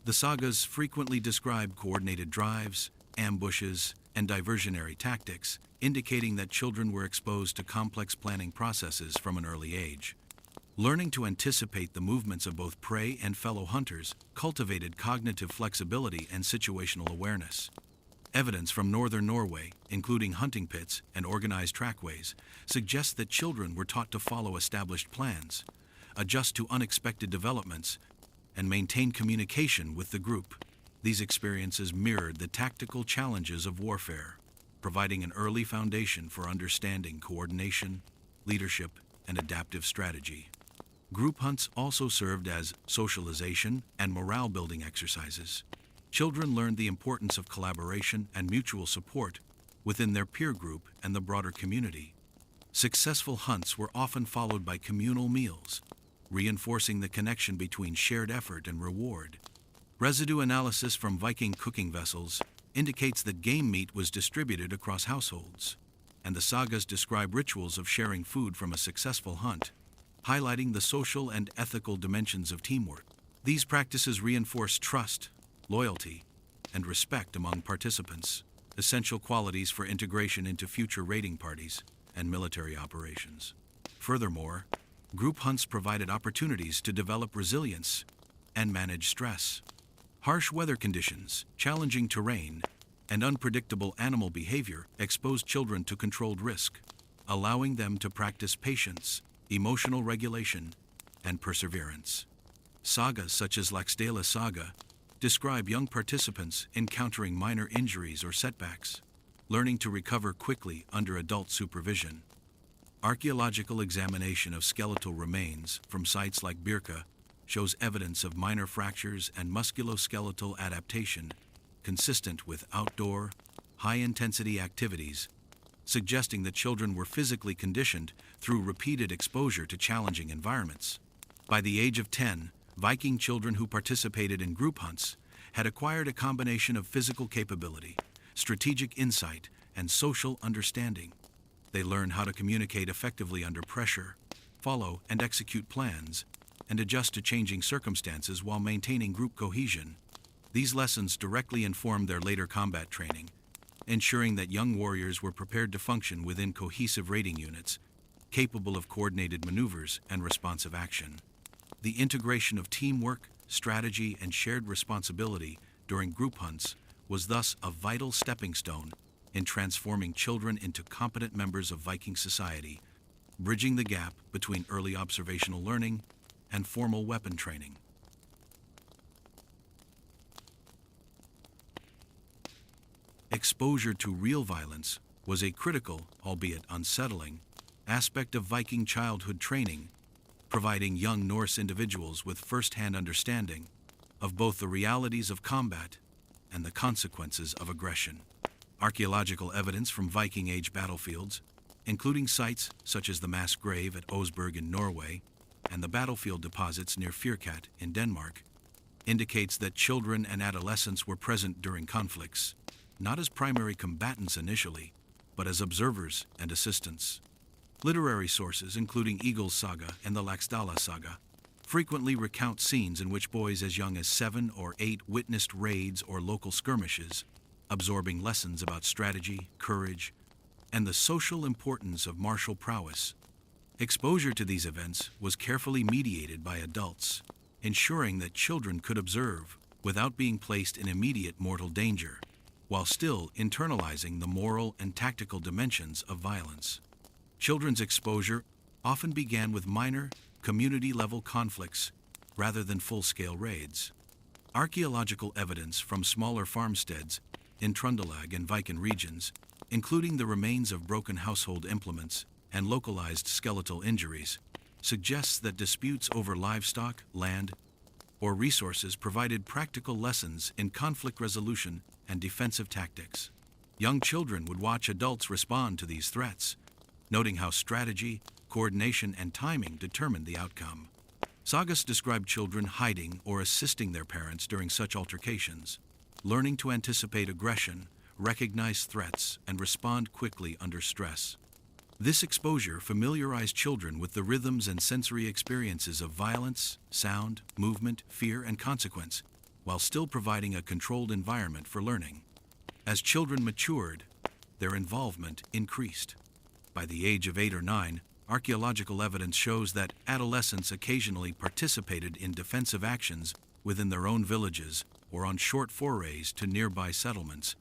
The sagas frequently describe coordinated drives, ambushes, and diversionary tactics, indicating that children were exposed to complex planning processes from an early age. Learning to anticipate the movements of both prey and fellow hunters cultivated cognitive flexibility and situational awareness. Evidence from northern Norway, including hunting pits and organized trackways, suggests that children were taught to follow established plans, adjust to unexpected developments, and maintain communication with the group. These experiences mirrored the tactical challenges of warfare. providing an early foundation for understanding coordination, leadership, and adaptive strategy. Group hunts also served as socialization and morale-building exercises. Children learned the importance of collaboration and mutual support within their peer group and the broader community. Successful hunts were often followed by communal meals, reinforcing the connection between shared effort and reward. Residue analysis from Viking cooking vessels indicates that game meat was distributed across households, and the sagas describe rituals of sharing food from a successful hunt, highlighting the social and ethical dimensions of teamwork. These practices reinforce trust, loyalty, and respect among participants, essential qualities for integration into future raiding parties and military operations. Furthermore, group hunts provided opportunities to develop resilience and manage stress. Harsh weather conditions, challenging terrain, and unpredictable animal behavior exposed children to controlled risk, allowing them to practice patience, emotional regulation, and perseverance. Sagas such as Laxdala Saga describe young participants encountering minor injuries or setbacks, learning to recover quickly under adult supervision. Archaeological examination of skeletal remains from sites like Birka shows evidence of minor fractures and musculoskeletal adaptation consistent with outdoor, high-intensity activities, suggesting that children were physically conditioned through repeated exposure to challenging environments. By the age of 10, Viking children who participated in group hunts had acquired a combination of physical capability, strategic insight, and social understanding. They learned how to communicate effectively under pressure, follow and execute plans, and adjust to changing circumstances while maintaining group cohesion. These lessons directly informed their later combat training, ensuring that young warriors were prepared to function within cohesive raiding units, capable of coordinated maneuvers and responsive action. The integration of teamwork, strategy, and shared responsibility during group hunts was thus a vital stepping stone in transforming children into competent members of Viking society, bridging the gap between early observational learning and formal weapon training. Exposure to real violence was a critical, albeit unsettling, aspect of Viking childhood training, providing young Norse individuals with first-hand understanding of both the realities of combat and the consequences of aggression. Archaeological evidence from Viking-age battlefields, including sites such as the mass grave at Oseberg in Norway and the battlefield deposits near Firkat in Denmark, indicates that children and adolescents were present during conflicts, not as primary combatants initially, but as observers and assistants. Literary sources, including Eagle's Saga and the Laxdala Saga, frequently recount scenes in which boys as young as 7 or 8 witnessed raids or local skirmishes, absorbing lessons about strategy, courage, and the social importance of martial prowess. Exposure to these events was carefully mediated by adults, ensuring that children could observe without being placed in immediate mortal danger, while still internalizing the moral and tactical dimensions of violence. Children's exposure often began with minor, community-level conflicts rather than full-scale raids. Archaeological evidence from smaller farmsteads in Trøndelag and Viken regions, including the remains of broken household implements and localized skeletal injuries, suggests that disputes over livestock, land, or resources provided practical lessons in conflict resolution and defensive tactics. Young children would watch adults respond to these threats, noting how strategy, coordination, and timing determined the outcome. Sagas describe children hiding or assisting their parents during such altercations, learning to anticipate aggression, recognize threats, and respond quickly under stress. This exposure familiarized children with the rhythms and sensory experiences of violence, sound, movement, fear, and consequence, while still providing a controlled environment for learning. As children matured, their involvement increased. By the age of 8 or 9, archaeological evidence shows that adolescents occasionally participated in defensive actions within their own villages or on short forays to nearby settlements.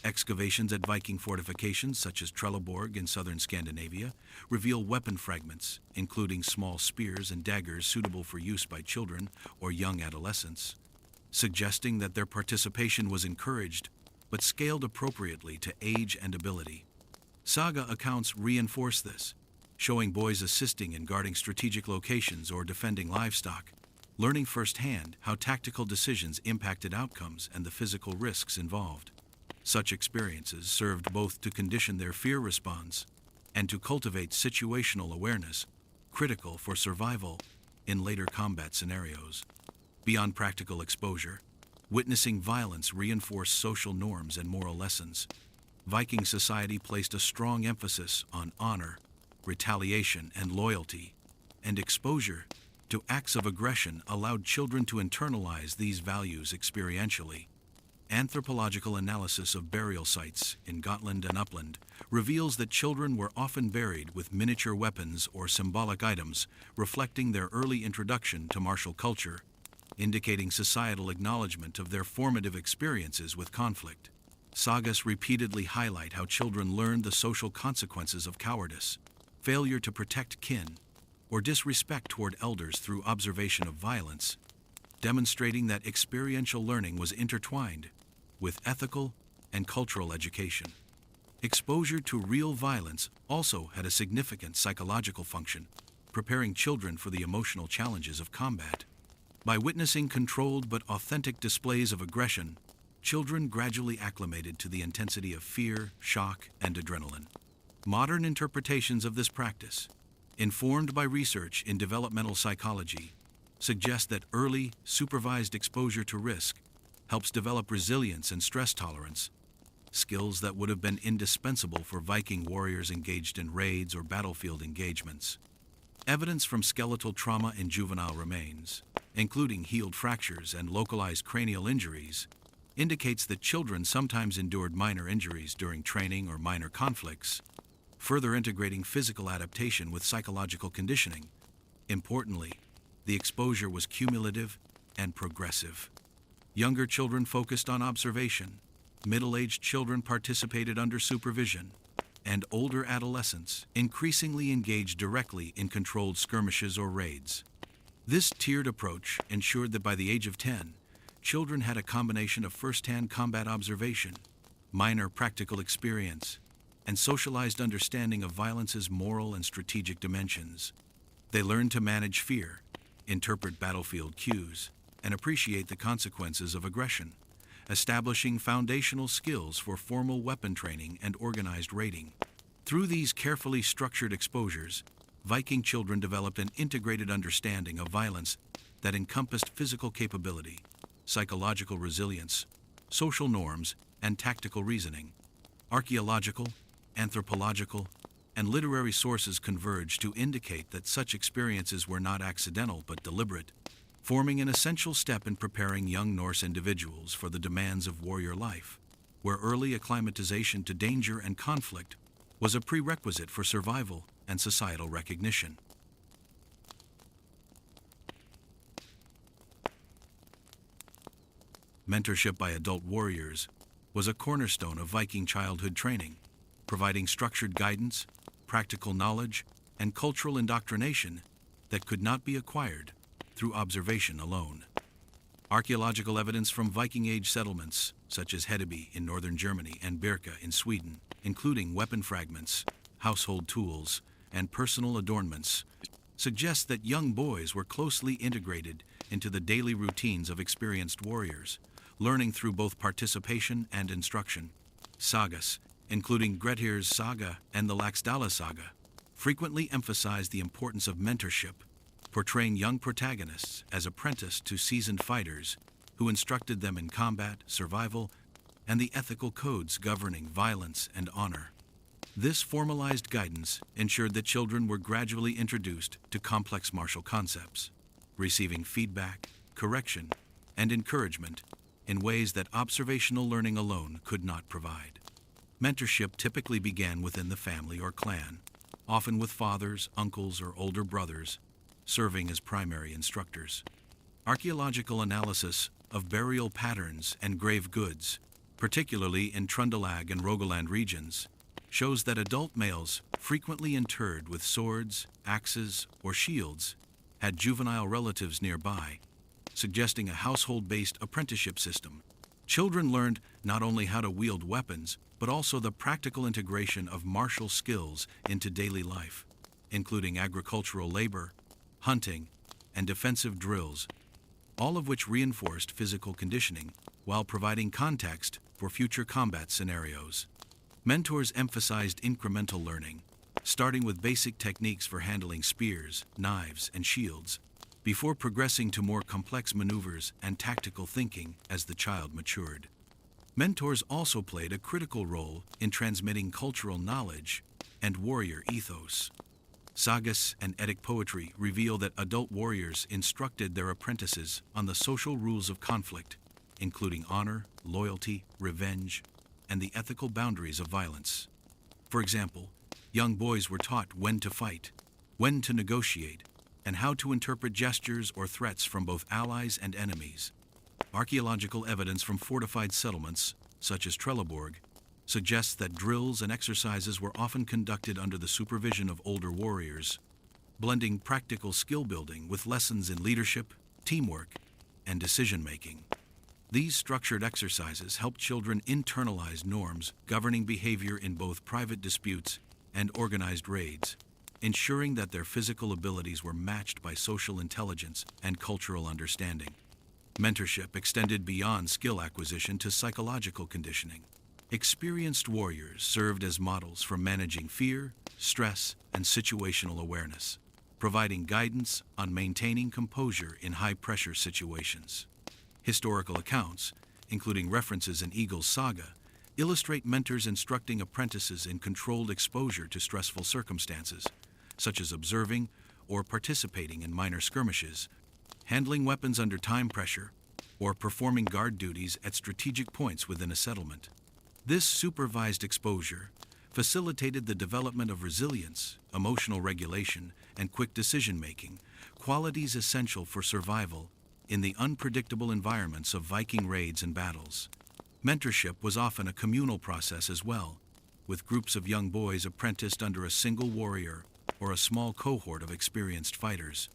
Excavations at Viking fortifications such as Trelleborg in southern Scandinavia reveal weapon fragments, including small spears and daggers suitable for use by children or young adolescents, suggesting that their participation was encouraged but scaled appropriately to age and ability. Saga accounts reinforce this, showing boys assisting in guarding strategic locations or defending livestock, learning firsthand how tactical decisions impacted outcomes and the physical risks involved. Such experiences served both to condition their fear response and to cultivate situational awareness, critical for survival in later combat scenarios. Beyond practical exposure, witnessing violence reinforced social norms and moral lessons. Viking society placed a strong emphasis on honor, retaliation, and loyalty, and exposure to acts of aggression allowed children to internalize these values experientially. Anthropological analysis of burial sites in Gotland and Upland reveals that children were often buried with miniature weapons or symbolic items, reflecting their early introduction to martial culture, indicating societal acknowledgement of their formative experiences with conflict. Sagas repeatedly highlight how children learned the social consequences of cowardice, failure to protect kin, or disrespect toward elders through observation of violence, demonstrating that experiential learning was intertwined with ethical and cultural education. Exposure to real violence also had a significant psychological function, preparing children for the emotional challenges of combat. By witnessing controlled but authentic displays of aggression, children gradually acclimated to the intensity of fear, shock, and adrenaline. Modern interpretations of this practice, informed by research in developmental psychology, suggest that early, supervised exposure to risk helps develop resilience and stress tolerance, skills that would have been indispensable for Viking warriors engaged in raids or battlefield engagements. Evidence from skeletal trauma in juvenile remains, including healed fractures and localized cranial injuries, indicates that children sometimes endured minor injuries during training or minor conflicts, further integrating physical adaptation with psychological conditioning. Importantly, the exposure was cumulative and progressive. Younger children focused on observation, middle-aged children participated under supervision, and older adolescents increasingly engaged directly in controlled skirmishes or raids. This tiered approach ensured that by the age of 10, children had a combination of first-hand combat observation, minor practical experience, and socialized understanding of violence's moral and strategic dimensions. They learned to manage fear, interpret battlefield cues, and appreciate the consequences of aggression, establishing foundational skills for formal weapon training and organized raiding. Through these carefully structured exposures, Viking children developed an integrated understanding of violence that encompassed physical capability, psychological resilience, social norms, and tactical reasoning. Archaeological, anthropological, and literary sources converge to indicate that such experiences were not accidental but deliberate, forming an essential step in preparing young Norse individuals for the demands of warrior life, where early acclimatization to danger and conflict was a prerequisite for survival and societal recognition. Mentorship by adult warriors was a cornerstone of Viking childhood training, providing structured guidance, practical knowledge, and cultural indoctrination that could not be acquired through observation alone. Archaeological evidence from Viking-age settlements, such as Hedeby in northern Germany and Birka in Sweden, including weapon fragments, household tools, and personal adornments, suggests that young boys were closely integrated into the daily routines of experienced warriors, learning through both participation and instruction. Sagas, including Grettir's Saga and the Laxdala Saga, frequently emphasize the importance of mentorship, portraying young protagonists as apprenticed to seasoned fighters who instructed them in combat, survival, and the ethical codes governing violence and honor. This formalized guidance ensured that children were gradually introduced to complex martial concepts, receiving feedback, correction, and encouragement in ways that observational learning alone could not provide. Mentorship typically began within the family or clan, often with fathers, uncles, or older brothers serving as primary instructors. Archaeological analysis of burial patterns and grave goods, particularly in Trøndelag and Rogaland regions, shows that adult males frequently interred with swords, axes, or shields had juvenile relatives nearby, suggesting a household-based apprenticeship system. Children learned not only how to wield weapons, but also the practical integration of martial skills into daily life, including agricultural labor, hunting, and defensive drills, all of which reinforced physical conditioning while providing context for future combat scenarios. Mentors emphasized incremental learning, starting with basic techniques for handling spears, knives, and shields, before progressing to more complex maneuvers and tactical thinking as the child matured. Mentors also played a critical role in transmitting cultural knowledge and warrior ethos. Sagas and Eddic poetry reveal that adult warriors instructed their apprentices on the social rules of conflict, including honor, loyalty, revenge, and the ethical boundaries of violence. For example, young boys were taught when to fight, when to negotiate, and how to interpret gestures or threats from both allies and enemies. Archaeological evidence from fortified settlements, such as Trelleborg, suggests that drills and exercises were often conducted under the supervision of older warriors, blending practical skill building with lessons in leadership, teamwork, and decision-making. These structured exercises help children internalize norms governing behavior in both private disputes and organized raids, ensuring that their physical abilities were matched by social intelligence and cultural understanding. Mentorship extended beyond skill acquisition to psychological conditioning. Experienced warriors served as models for managing fear, stress, and situational awareness, providing guidance on maintaining composure in high-pressure situations. Historical accounts, including references in Eagle's saga, illustrate mentors instructing apprentices in controlled exposure to stressful circumstances, such as observing or participating in minor skirmishes, handling weapons under time pressure, or performing guard duties at strategic points within a settlement. This supervised exposure facilitated the development of resilience, emotional regulation, and quick decision-making, qualities essential for survival in the unpredictable environments of Viking raids and battles. Mentorship was often a communal process as well, with groups of young boys apprenticed under a single warrior or a small cohort of experienced fighters.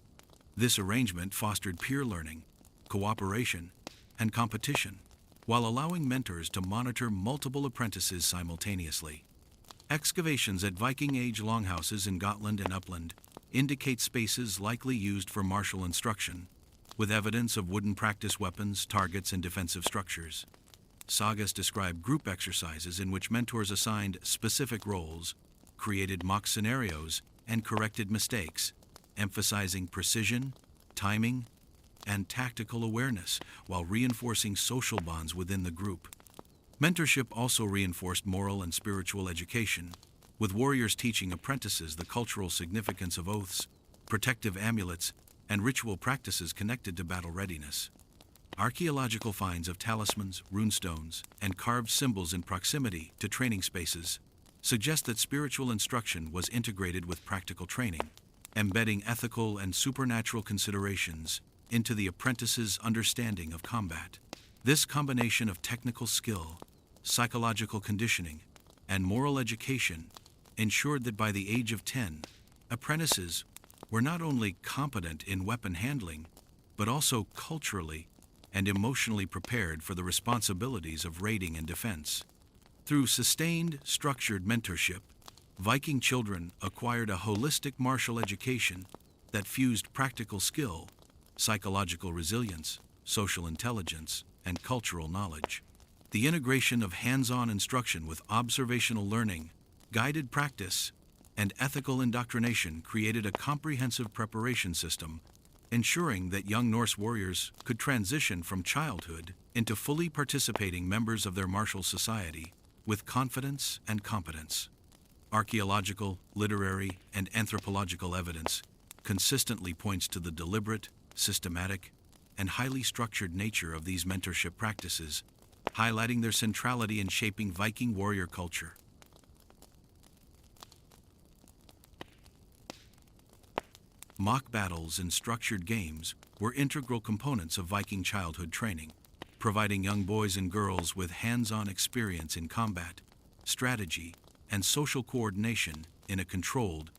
This arrangement fostered peer learning, cooperation, and competition, while allowing mentors to monitor multiple apprentices simultaneously. Excavations at Viking-age longhouses in Gotland and Uppland indicate spaces likely used for martial instruction, with evidence of wooden practice weapons, targets, and defensive structures. Sagas describe group exercises in which mentors assigned specific roles, created mock scenarios, and corrected mistakes, emphasizing precision, timing, and tactical awareness while reinforcing social bonds within the group. Mentorship also reinforced moral and spiritual education, with warriors teaching apprentices the cultural significance of oaths, protective amulets, and ritual practices connected to battle readiness. Archaeological finds of talismans, runestones, and carved symbols in proximity to training spaces suggest that spiritual instruction was integrated with practical training, embedding ethical and supernatural considerations into the apprentice's understanding of combat. This combination of technical skill, psychological conditioning, and moral education ensured that by the age of 10, apprentices were not only competent in weapon handling, but also culturally and emotionally prepared for the responsibilities of raiding and defense. Through sustained, structured mentorship, Viking children acquired a holistic martial education that fused practical skill, psychological resilience, social intelligence, and cultural knowledge. The integration of hands-on instruction with observational learning, guided practice, and ethical indoctrination created a comprehensive preparation system, ensuring that young Norse warriors could transition from childhood into fully participating members of their martial society with confidence and competence. Archaeological, literary, and anthropological evidence consistently points to the deliberate, systematic, and highly structured nature of these mentorship practices, highlighting their centrality in shaping Viking warrior culture. Mock battles and structured games were integral components of Viking childhood training, providing young boys and girls with hands-on experience in combat, strategy, and social coordination in a controlled,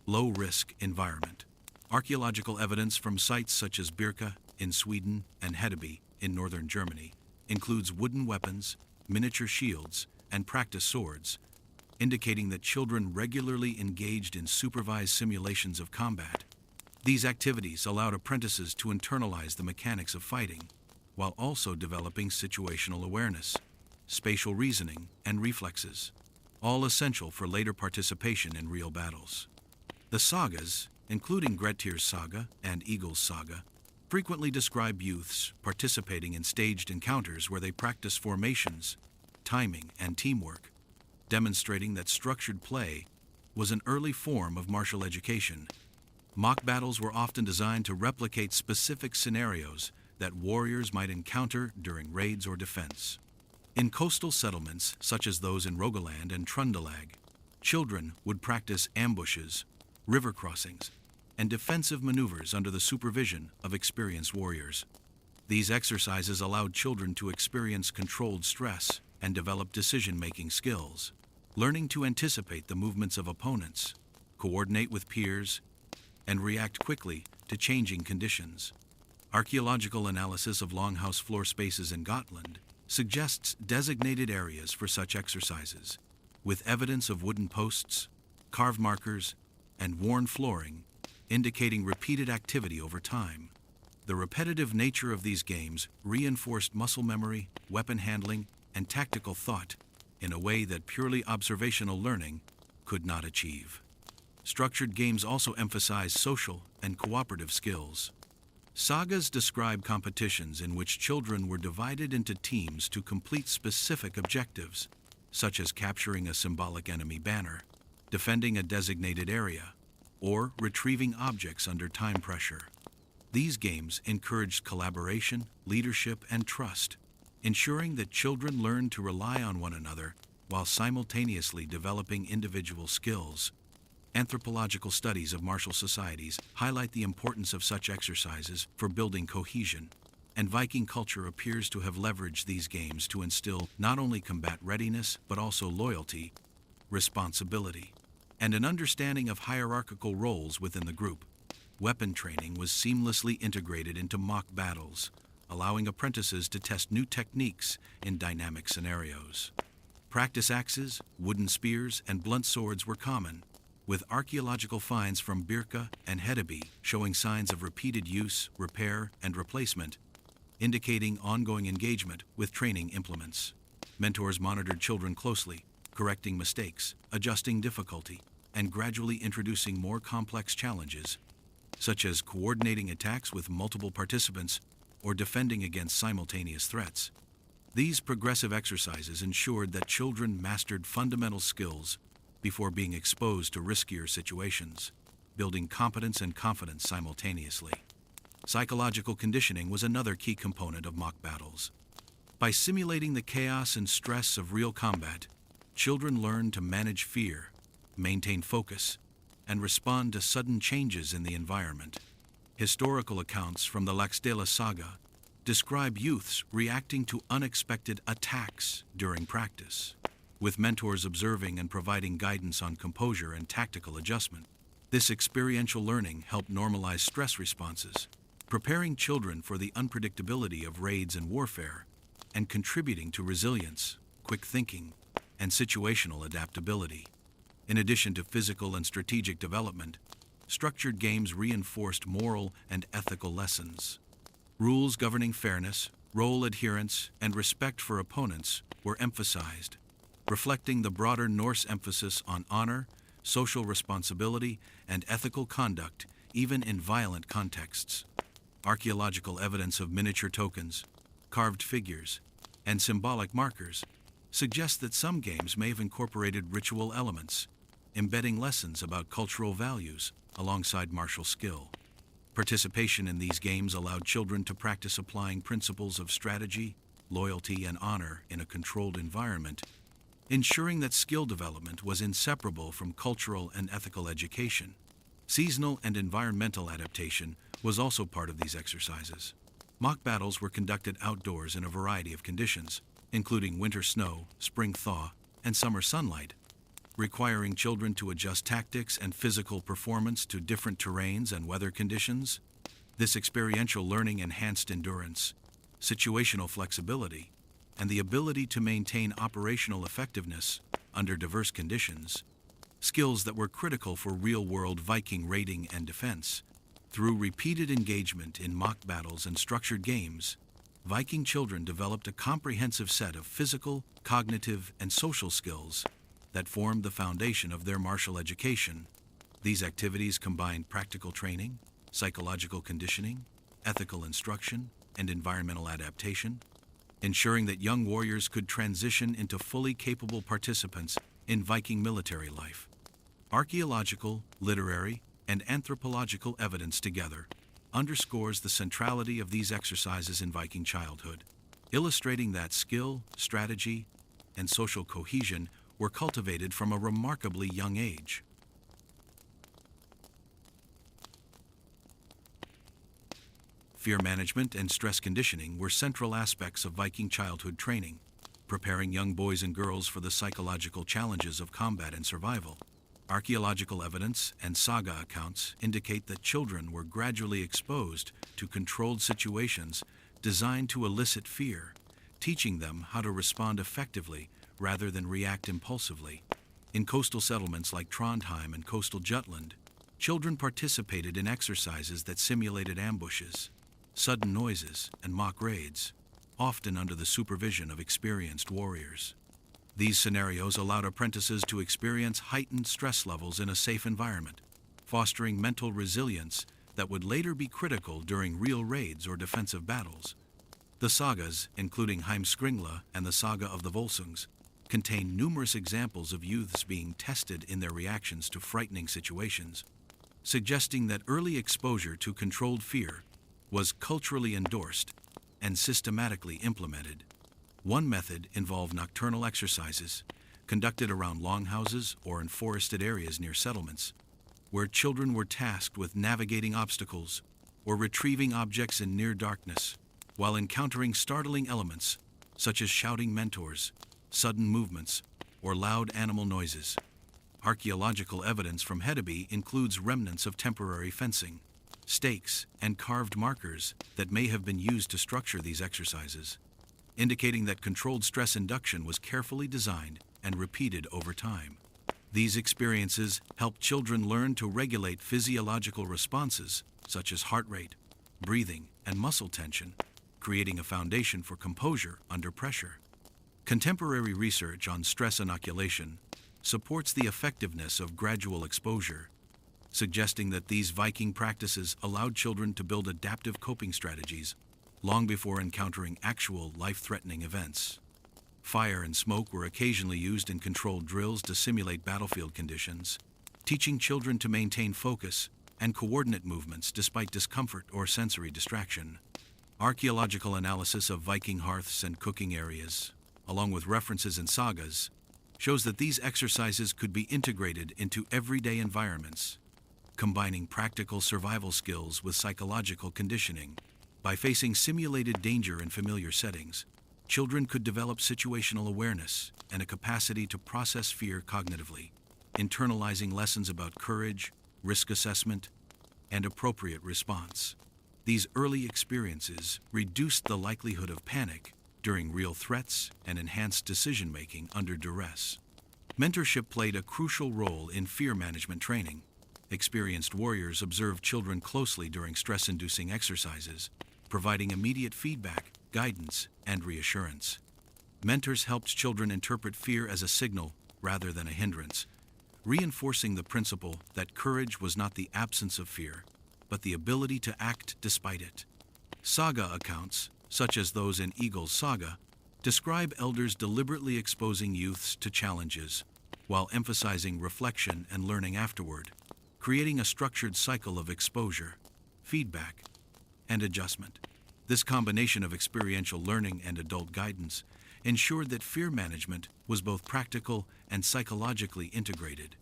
low-risk environment. Archaeological evidence from sites such as Birka in Sweden and Hedeby in northern Germany includes wooden weapons, miniature shields, and practice swords, indicating that children regularly engaged in supervised simulations of combat. These activities allowed apprentices to internalize the mechanics of fighting, while also developing situational awareness, spatial reasoning, and reflexes, all essential for later participation in real battles. The sagas, including Grettir's saga and Eagle's saga, frequently describe youths participating in staged encounters where they practice formations, timing, and teamwork, demonstrating that structured play was an early form of martial education. Mock battles were often designed to replicate specific scenarios that warriors might encounter during raids or defense. In coastal settlements, such as those in Rogaland and Trøndelag, children would practice ambushes, river crossings, and defensive maneuvers under the supervision of experienced warriors. These exercises allowed children to experience controlled stress and develop decision-making skills, learning to anticipate the movements of opponents, coordinate with peers, and react quickly to changing conditions. Archaeological analysis of longhouse floor spaces in Gotland suggests designated areas for such exercises, with evidence of wooden posts, carved markers, and worn flooring, indicating repeated activity over time. The repetitive nature of these games reinforced muscle memory, weapon handling, and tactical thought in a way that purely observational learning could not achieve. Structured games also emphasize social and cooperative skills. Sagas describe competitions in which children were divided into teams to complete specific objectives, such as capturing a symbolic enemy banner, defending a designated area, or retrieving objects under time pressure. These games encouraged collaboration, leadership, and trust, ensuring that children learned to rely on one another while simultaneously developing individual skills. Anthropological studies of martial societies highlight the importance of such exercises for building cohesion, and Viking culture appears to have leveraged these games to instill not only combat readiness but also loyalty, responsibility, and an understanding of hierarchical roles within the group. Weapon training was seamlessly integrated into mock battles, allowing apprentices to test new techniques in dynamic scenarios. Practice axes, wooden spears, and blunt swords were common, with archaeological finds from Birka and Hedeby showing signs of repeated use, repair, and replacement, indicating ongoing engagement with training implements. Mentors monitored children closely, correcting mistakes, adjusting difficulty, and gradually introducing more complex challenges, such as coordinating attacks with multiple participants or defending against simultaneous threats. These progressive exercises ensured that children mastered fundamental skills before being exposed to riskier situations, building competence and confidence simultaneously. Psychological conditioning was another key component of mock battles. By simulating the chaos and stress of real combat, children learned to manage fear, maintain focus, and respond to sudden changes in the environment. Historical accounts from the Laxdæla saga describe youths reacting to unexpected attacks during practice, with mentors observing and providing guidance on composure and tactical adjustment. This experiential learning helped normalize stress responses, preparing children for the unpredictability of raids and warfare, and contributing to resilience, quick thinking, and situational adaptability. In addition to physical and strategic development, structured games reinforced moral and ethical lessons. Rules governing fairness, role adherence, and respect for opponents were emphasized, reflecting the broader Norse emphasis on honor, social responsibility, and ethical conduct, even in violent contexts. Archaeological evidence of miniature tokens, carved figures, and symbolic markers suggests that some games may have incorporated ritual elements, embedding lessons about cultural values alongside martial skill. Participation in these games allowed children to practice applying principles of strategy, loyalty, and honor in a controlled environment, ensuring that skill development was inseparable from cultural and ethical education. Seasonal and environmental adaptation was also part of these exercises. Mock battles were conducted outdoors in a variety of conditions, including winter snow, spring thaw, and summer sunlight, requiring children to adjust tactics and physical performance to different terrains and weather conditions. This experiential learning enhanced endurance, situational flexibility, and the ability to maintain operational effectiveness under diverse conditions, skills that were critical for real-world Viking raiding and defense. Through repeated engagement in mock battles and structured games, Viking children developed a comprehensive set of physical, cognitive, and social skills that formed the foundation of their martial education. These activities combined practical training, psychological conditioning, ethical instruction, and environmental adaptation, ensuring that young warriors could transition into fully capable participants in Viking military life. Archaeological, literary, and anthropological evidence together underscores the centrality of these exercises in Viking childhood, illustrating that skill, strategy, and social cohesion were cultivated from a remarkably young age. Fear management and stress conditioning were central aspects of Viking childhood training, preparing young boys and girls for the psychological challenges of combat and survival. Archaeological evidence and saga accounts indicate that children were gradually exposed to controlled situations designed to elicit fear, teaching them how to respond effectively rather than react impulsively. In coastal settlements like Trondheim and coastal Jutland, children participated in exercises that simulated ambushes, sudden noises, and mock raids, often under the supervision of experienced warriors. These scenarios allowed apprentices to experience heightened stress levels in a safe environment, fostering mental resilience that would later be critical during real raids or defensive battles. The sagas, including Heimskringla and the Saga of the Volsungs, contain numerous examples of youths being tested in their reactions to frightening situations, suggesting that early exposure to controlled fear was culturally endorsed and systematically implemented. One method involved nocturnal exercises, conducted around longhouses or in forested areas near settlements, where children were tasked with navigating obstacles or retrieving objects in near darkness, while encountering startling elements such as shouting mentors, sudden movements, or loud animal noises. Archaeological evidence from Hedeby includes remnants of temporary fencing, stakes, and carved markers that may have been used to structure these exercises, indicating that controlled stress induction was carefully designed and repeated over time. These experiences help children learn to regulate physiological responses such as heart rate, breathing, and muscle tension, creating a foundation for composure under pressure. Contemporary research on stress inoculation supports the effectiveness of gradual exposure, suggesting that these Viking practices allowed children to build adaptive coping strategies long before encountering actual life-threatening events. Fire and smoke were occasionally used in controlled drills to simulate battlefield conditions, teaching children to maintain focus and coordinate movements despite discomfort or sensory distraction. Archaeological analysis of Viking hearths and cooking areas, along with references in sagas, shows that these exercises could be integrated into everyday environments, combining practical survival skills with psychological conditioning. By facing simulated danger in familiar settings, children could develop situational awareness and a capacity to process fear cognitively, internalizing lessons about courage, risk assessment, and appropriate response. These early experiences reduced the likelihood of panic during real threats and enhanced decision-making under duress. Mentorship played a crucial role in fear management training. Experienced warriors observed children closely during stress-inducing exercises, providing immediate feedback, guidance, and reassurance. Mentors helped children interpret fear as a signal rather than a hindrance, reinforcing the principle that courage was not the absence of fear, but the ability to act despite it. Saga accounts, such as those in Eagle's Saga, describe elders deliberately exposing youths to challenges, while emphasizing reflection and learning afterward, creating a structured cycle of exposure, feedback, and adjustment. This combination of experiential learning and adult guidance ensured that fear management was both practical and psychologically integrated.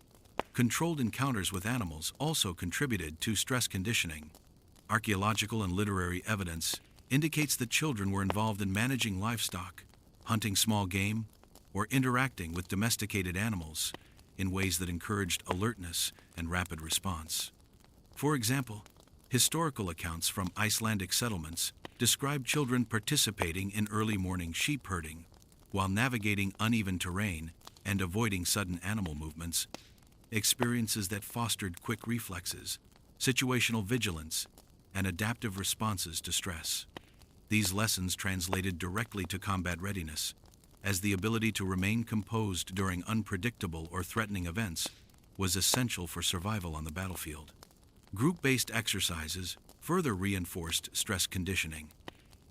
Controlled encounters with animals also contributed to stress conditioning. Archaeological and literary evidence indicates that children were involved in managing livestock, hunting small game, or interacting with domesticated animals in ways that encouraged alertness and rapid response. For example, historical accounts from Icelandic settlements describe children participating in early morning sheep herding while navigating uneven terrain and avoiding sudden animal movements, experiences that fostered quick reflexes, situational vigilance, and adaptive responses to stress. These lessons translated directly to combat readiness, as the ability to remain composed during unpredictable or threatening events was essential for survival on the battlefield. Group-based exercises further reinforced stress conditioning.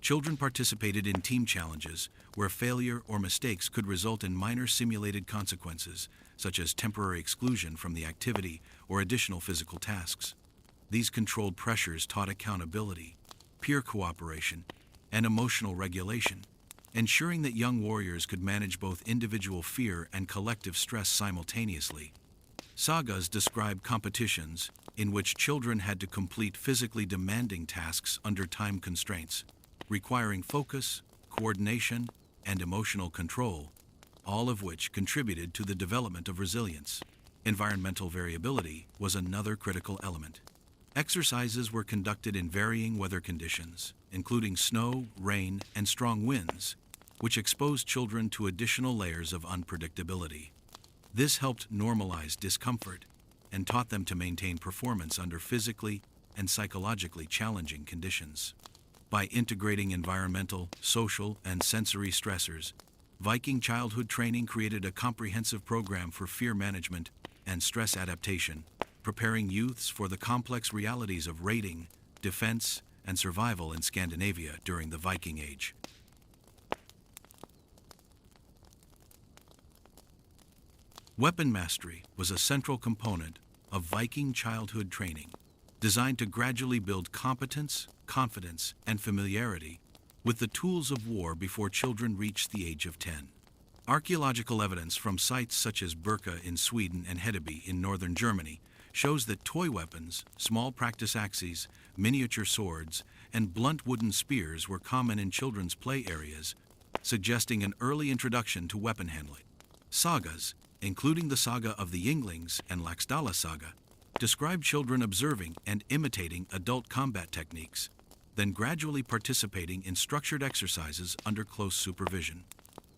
Children participated in team challenges where failure or mistakes could result in minor simulated consequences, such as temporary exclusion from the activity or additional physical tasks. These controlled pressures taught accountability, peer cooperation, and emotional regulation, ensuring that young warriors could manage both individual fear and collective stress simultaneously. Sagas describe competitions in which children had to complete physically demanding tasks under time constraints, requiring focus, coordination, and emotional control, all of which contributed to the development of resilience. Environmental variability was another critical element. Exercises were conducted in varying weather conditions, including snow, rain, and strong winds, which exposed children to additional layers of unpredictability. This helped normalize discomfort and taught them to maintain performance under physically and psychologically challenging conditions. By integrating environmental, social, and sensory stressors, Viking childhood training created a comprehensive program for fear management and stress adaptation, preparing youths for the complex realities of raiding, defense, and survival in Scandinavia during the Viking Age. Weapon mastery was a central component of Viking childhood training, designed to gradually build competence, confidence, and familiarity with the tools of war before children reached the age of 10. Archaeological evidence from sites such as Birka in Sweden and Hedeby in northern Germany shows that toy weapons, small practice axes, miniature swords, and blunt wooden spears were common in children's play areas, suggesting an early introduction to weapon handling. Sagas, including the saga of the Yinglings and Laxdala saga, describe children observing and imitating adult combat techniques, then gradually participating in structured exercises under close supervision.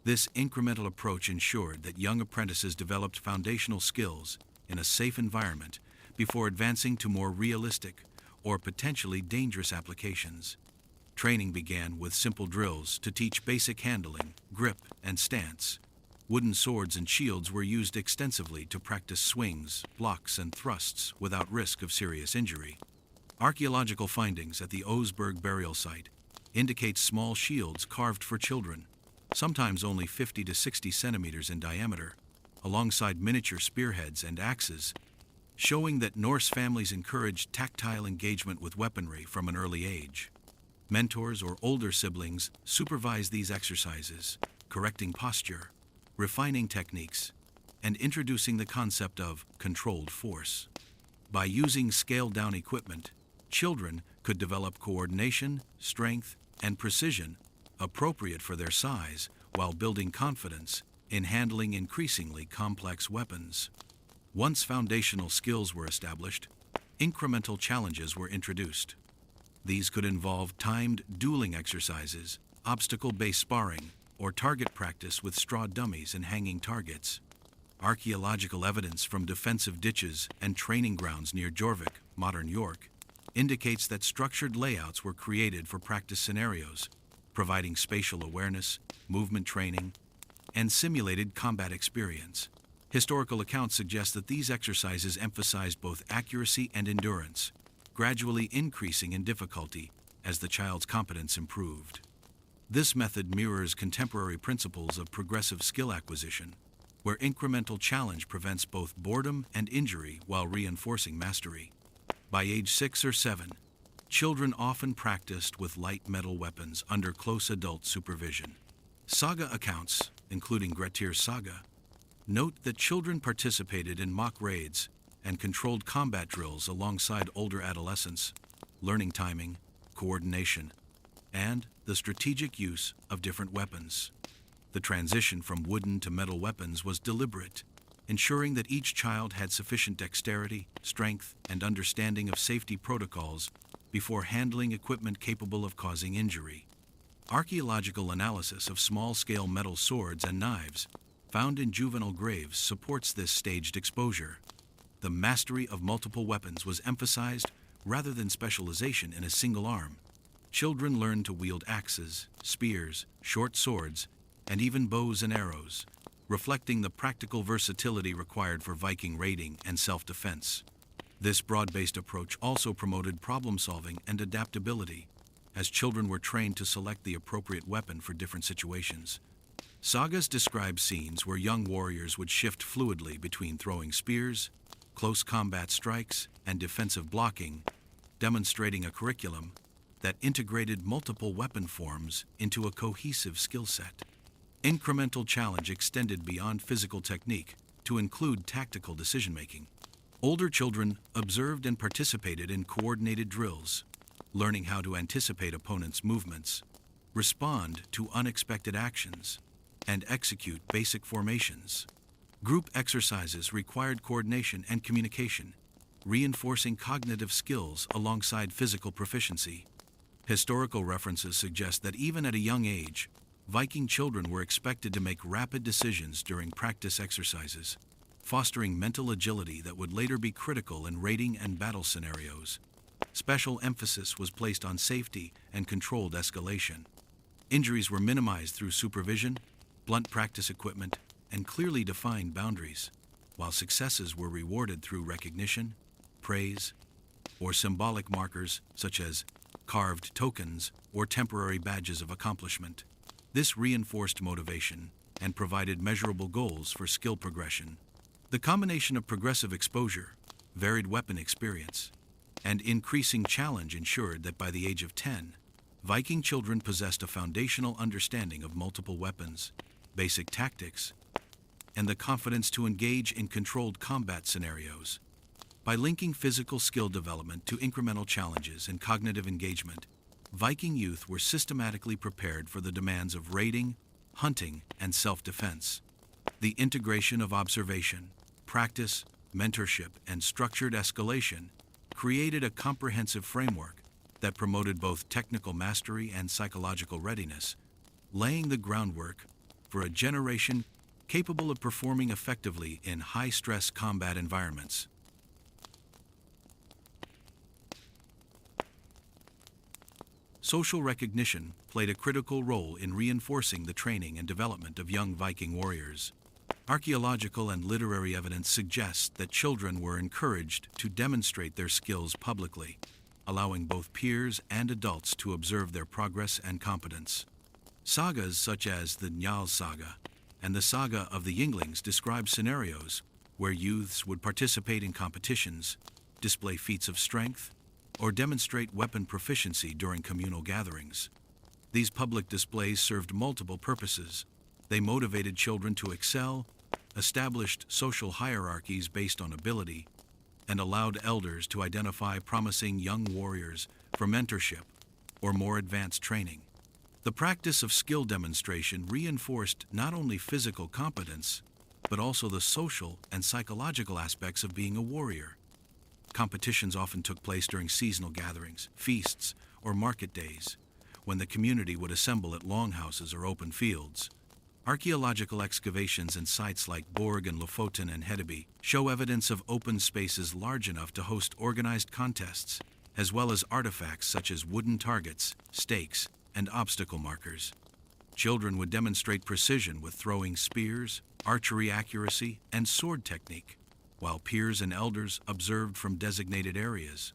This incremental approach ensured that young apprentices developed foundational skills in a safe environment before advancing to more realistic or potentially dangerous applications. Training began with simple drills to teach basic handling, grip, and stance. Wooden swords and shields were used extensively to practice swings, blocks, and thrusts without risk of serious injury. Archaeological findings at the Oseberg burial site indicate small shields carved for children, sometimes only 50 to 60 centimeters in diameter, alongside miniature spearheads and axes, showing that Norse families encouraged tactile engagement with weaponry from an early age. Mentors or older siblings supervised these exercises, correcting posture, refining techniques, and introducing the concept of controlled force. By using scaled-down equipment, children could develop coordination, strength, and precision appropriate for their size while building confidence in handling increasingly complex weapons. Once foundational skills were established, incremental challenges were introduced. These could involve timed dueling exercises, obstacle-based sparring, or target practice with straw dummies and hanging targets. Archaeological evidence from defensive ditches and training grounds near Jorvik, modern York, indicates that structured layouts were created for practice scenarios, providing spatial awareness, movement training, and simulated combat experience. Historical accounts suggest that these exercises emphasized both accuracy and endurance, gradually increasing in difficulty as the child's competence improved. This method mirrors contemporary principles of progressive skill acquisition, where incremental challenge prevents both boredom and injury while reinforcing mastery. By age 6 or 7, children often practiced with light metal weapons under close adult supervision. Saga accounts, including Grettir's saga, note that children participated in mock raids and controlled combat drills alongside older adolescents, learning timing, coordination, and the strategic use of different weapons. The transition from wooden to metal weapons was deliberate, ensuring that each child had sufficient dexterity, strength, and understanding of safety protocols before handling equipment capable of causing injury. Archaeological analysis of small-scale metal swords and knives found in juvenile graves supports this staged exposure. The mastery of multiple weapons was emphasized rather than specialization in a single arm. Children learned to wield axes, spears, short swords, and even bows and arrows, reflecting the practical versatility required for Viking raiding and self-defense. This broad-based approach also promoted problem-solving and adaptability, as children were trained to select the appropriate weapon for different situations. Sagas describe scenes where young warriors would shift fluidly between throwing spears, close combat strikes, and defensive blocking, demonstrating a curriculum that integrated multiple weapon forms into a cohesive skill set. Incremental challenge extended beyond physical technique to include tactical decision-making. Older children observed and participated in coordinated drills, learning how to anticipate opponents' movements, respond to unexpected actions, and execute basic formations. Group exercises required coordination and communication, reinforcing cognitive skills alongside physical proficiency. Historical references suggest that even at a young age, Viking children were expected to make rapid decisions during practice exercises, fostering mental agility that would later be critical in raiding and battle scenarios. Special emphasis was placed on safety and controlled escalation. Injuries were minimized through supervision, blunt practice equipment, and clearly defined boundaries, while successes were rewarded through recognition, praise, or symbolic markers such as carved tokens or temporary badges of accomplishment. This reinforced motivation and provided measurable goals for skill progression. The combination of progressive exposure, varied weapon experience, and increasing challenge ensured that by the age of 10, Viking children possessed a foundational understanding of multiple weapons, basic tactics, and the confidence to engage in controlled combat scenarios. By linking physical skill development to incremental challenges and cognitive engagement, Viking youth were systematically prepared for the demands of raiding, hunting, and self-defense. The integration of observation, practice, mentorship, and structured escalation created a comprehensive framework that promoted both technical mastery and psychological readiness, laying the groundwork for a generation capable of performing effectively in high-stress combat environments. Social recognition played a critical role in reinforcing the training and development of young Viking warriors. Archaeological and literary evidence suggests that children were encouraged to demonstrate their skills publicly, allowing both peers and adults to observe their progress and competence. Sagas such as the Njal saga and the saga of the Yinglings describe scenarios where youths would participate in competitions, display feats of strength, or demonstrate weapon proficiency during communal gatherings. These public displays served multiple purposes. They motivated children to excel, established social hierarchies based on ability, and allowed elders to identify promising young warriors for mentorship or more advanced training. The practice of skill demonstration reinforced not only physical competence, but also the social and psychological aspects of being a warrior. Competitions often took place during seasonal gatherings, feasts, or market days, when the community would assemble at longhouses or open fields. Archaeological excavations in sites like Borg and Lofoten and Hedeby show evidence of open spaces large enough to host organized contests, as well as artifacts such as wooden targets, stakes, and obstacle markers. Children would demonstrate precision with throwing spears, archery accuracy, and sword technique, while peers and elders observed from designated areas.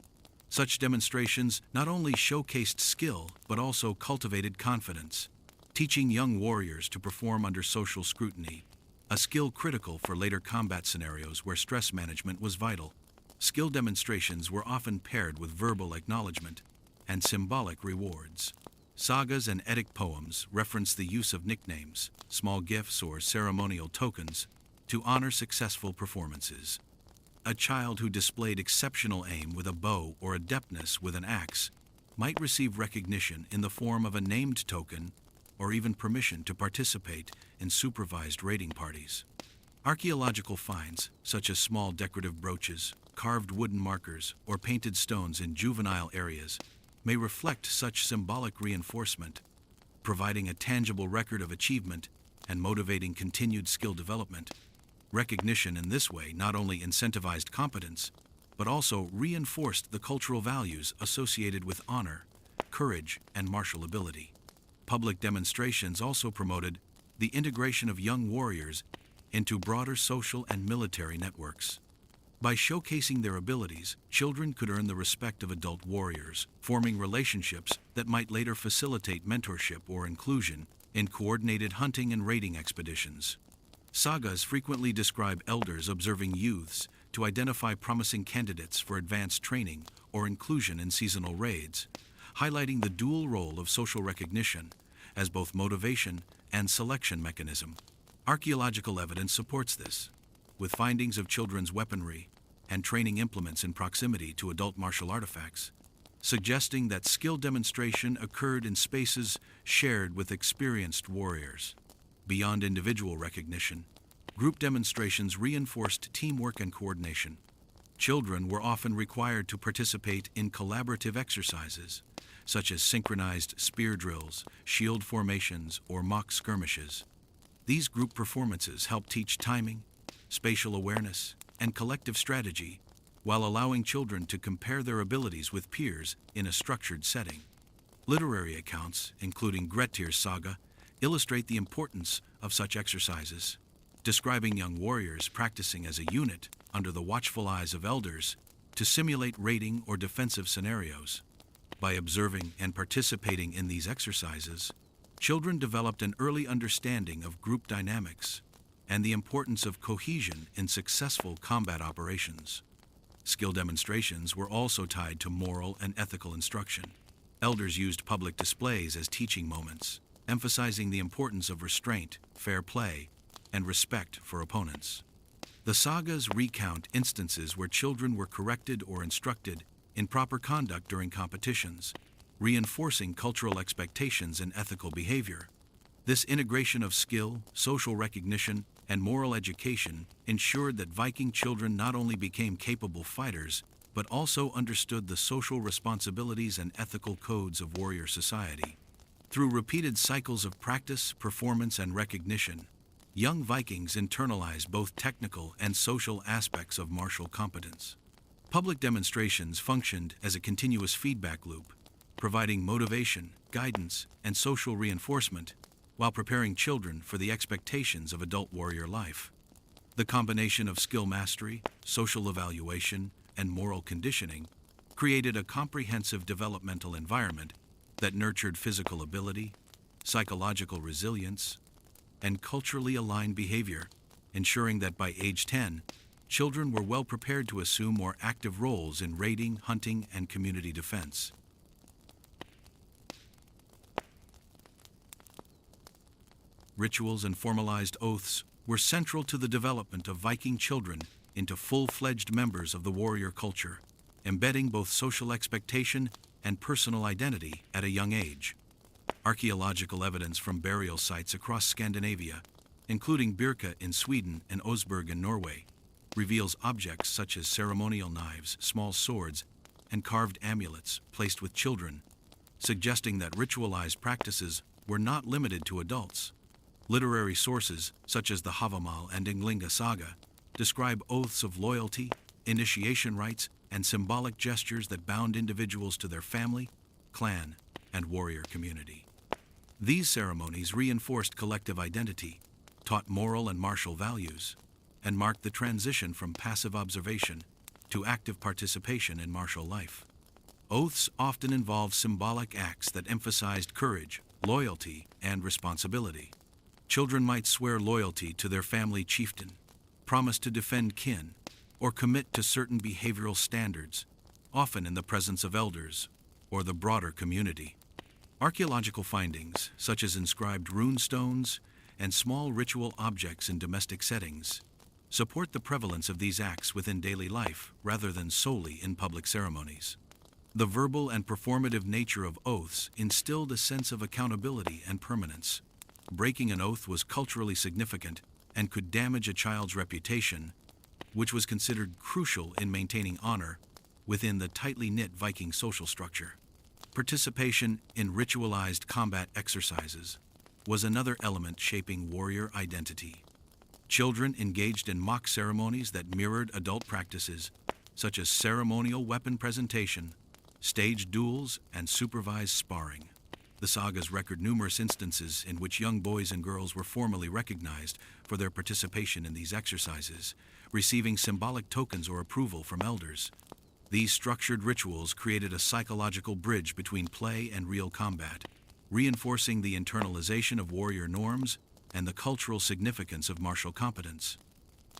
Such demonstrations not only showcased skill, but also cultivated confidence, teaching young warriors to perform under social scrutiny, a skill critical for later combat scenarios where stress management was vital. Skill demonstrations were often paired with verbal acknowledgement and symbolic rewards. Sagas and Eddic poems reference the use of nicknames, small gifts, or ceremonial tokens to honor successful performances. A child who displayed exceptional aim with a bow or adeptness with an axe might receive recognition in the form of a named token or even permission to participate in supervised raiding parties. Archaeological finds, such as small decorative brooches, carved wooden markers or painted stones in juvenile areas may reflect such symbolic reinforcement, providing a tangible record of achievement and motivating continued skill development. Recognition in this way not only incentivized competence, but also reinforced the cultural values associated with honor, courage, and martial ability. Public demonstrations also promoted the integration of young warriors into broader social and military networks. By showcasing their abilities, children could earn the respect of adult warriors, forming relationships that might later facilitate mentorship or inclusion in coordinated hunting and raiding expeditions. Sagas frequently describe elders observing youths to identify promising candidates for advanced training or inclusion in seasonal raids, highlighting the dual role of social recognition as both motivation and selection mechanism. Archaeological evidence supports this, with findings of children's weaponry and training implements in proximity to adult martial artifacts, suggesting that skill demonstration occurred in spaces shared with experienced warriors. Beyond individual recognition, group demonstrations reinforced teamwork and coordination. Children were often required to participate in collaborative exercises, such as synchronized spear drills, shield formations, or mock skirmishes. These group performances help teach timing, spatial awareness, and collective strategy, while allowing children to compare their abilities with peers in a structured setting. Literary accounts, including Grettir's saga, illustrate the importance of such exercises, describing young warriors practicing as a unit under the watchful eyes of elders to simulate raiding or defensive scenarios. By observing and participating in these exercises, children developed an early understanding of group dynamics and the importance of cohesion in successful combat operations. Skill demonstrations were also tied to moral and ethical instruction. Elders used public displays as teaching moments, emphasizing the importance of restraint, fair play, and respect for opponents. The sagas recount instances where children were corrected or instructed in proper conduct during competitions, reinforcing cultural expectations and ethical behavior. This integration of skill, social recognition, and moral education ensured that Viking children not only became capable fighters, but also understood the social responsibilities and ethical codes of warrior society. Through repeated cycles of practice, performance, and recognition, young Vikings internalized both technical and social aspects of martial competence. Public demonstrations functioned as a continuous feedback loop, providing motivation, guidance, and social reinforcement, while preparing children for the expectations of adult warrior life. The combination of skill mastery, social evaluation, and moral conditioning created a comprehensive developmental environment that nurtured physical ability, psychological resilience, and culturally aligned behavior, ensuring that by age 10, children were well prepared to assume more active roles in raiding, hunting, and community defense. Rituals and formalized oaths were central to the development of Viking children into full-fledged members of the warrior culture, embedding both social expectation and personal identity at a young age. Archaeological evidence from burial sites across Scandinavia, including Birka in Sweden and Osberg in Norway, reveals objects such as ceremonial knives, small swords, and carved amulets placed with children, suggesting that ritualized practices were not limited to adults. Literary sources, such as the Havamal and Ynglinga saga, describe oaths of loyalty, initiation rites, and symbolic gestures that bound individuals to their family, clan, and warrior community. These ceremonies reinforced collective identity, taught moral and martial values, and marked the transition from passive observation to active participation in martial life. Oaths often involved symbolic acts that emphasized courage, loyalty, and responsibility. Children might swear loyalty to their family chieftain, promise to defend kin, or commit to certain behavioral standards, often in the presence of elders or the broader community. Archaeological findings, such as inscribed rune stones and small ritual objects in domestic settings, support the prevalence of these acts within daily life rather than solely in public ceremonies. The verbal and performative nature of oaths instilled a sense of accountability and permanence. Breaking an oath was culturally significant and could damage a child's reputation, which was considered crucial in maintaining honor within the tightly knit Viking social structure. Participation in ritualized combat exercises was another element shaping warrior identity. Children engaged in mock ceremonies that mirrored adult practices, such as ceremonial weapon presentation, staged duels, and supervised sparring. The sagas record numerous instances in which young boys and girls were formally recognized for their participation in these exercises, receiving symbolic tokens or approval from elders. These structured rituals created a psychological bridge between play and real combat, reinforcing the internalization of warrior norms and the cultural significance of martial competence.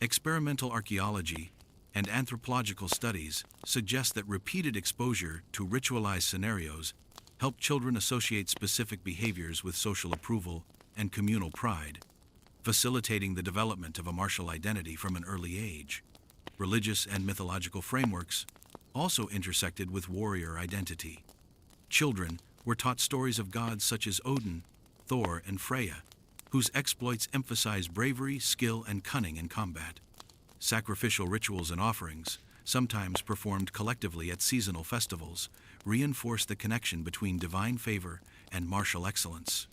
Experimental archaeology and anthropological studies suggest that repeated exposure to ritualized scenarios help children associate specific behaviors with social approval and communal pride, facilitating the development of a martial identity from an early age. Religious and mythological frameworks also intersected with warrior identity. Children were taught stories of gods such as Odin, Thor, and Freya, whose exploits emphasized bravery, skill, and cunning in combat. Sacrificial rituals and offerings, sometimes performed collectively at seasonal festivals, reinforced the connection between divine favor and martial excellence.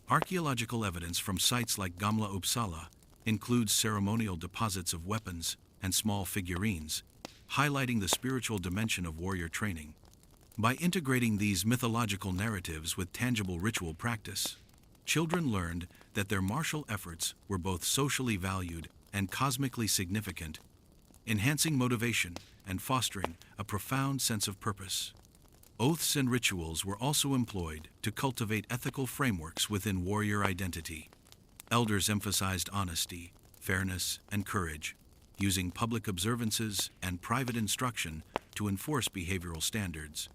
Archaeological evidence from sites like Gamla Uppsala includes ceremonial deposits of weapons and small figurines, highlighting the spiritual dimension of warrior training. By integrating these mythological narratives with tangible ritual practice, children learned that their martial efforts were both socially valued and cosmically significant, enhancing motivation and fostering a profound sense of purpose. Oaths and rituals were also employed to cultivate ethical frameworks within warrior identity. Elders emphasized honesty, fairness, and courage, using public observances and private instruction to enforce behavioral standards.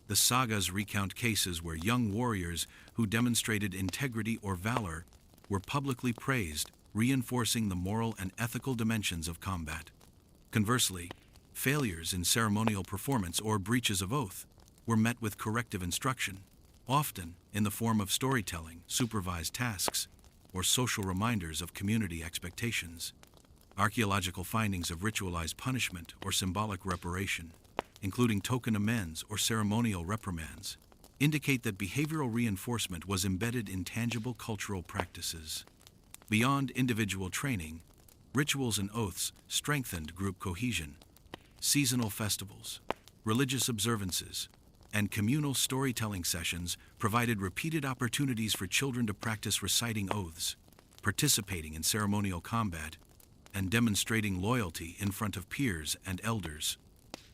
The sagas recount cases where young warriors who demonstrated integrity or valor were publicly praised, reinforcing the moral and ethical dimensions of combat. Conversely, failures in ceremonial performance or breaches of oath were met with corrective instruction, often in the form of storytelling, supervised tasks, or social reminders of community expectations. Archaeological findings of ritualized punishment or symbolic reparation, including token amends or ceremonial reprimands, indicate that behavioral reinforcement was embedded in tangible cultural practices. Beyond individual training, rituals and oaths strengthened group cohesion. Seasonal festivals, religious observances, and communal storytelling sessions provided repeated opportunities for children to practice reciting oaths, participating in ceremonial combat, and demonstrating loyalty in front of peers and elders.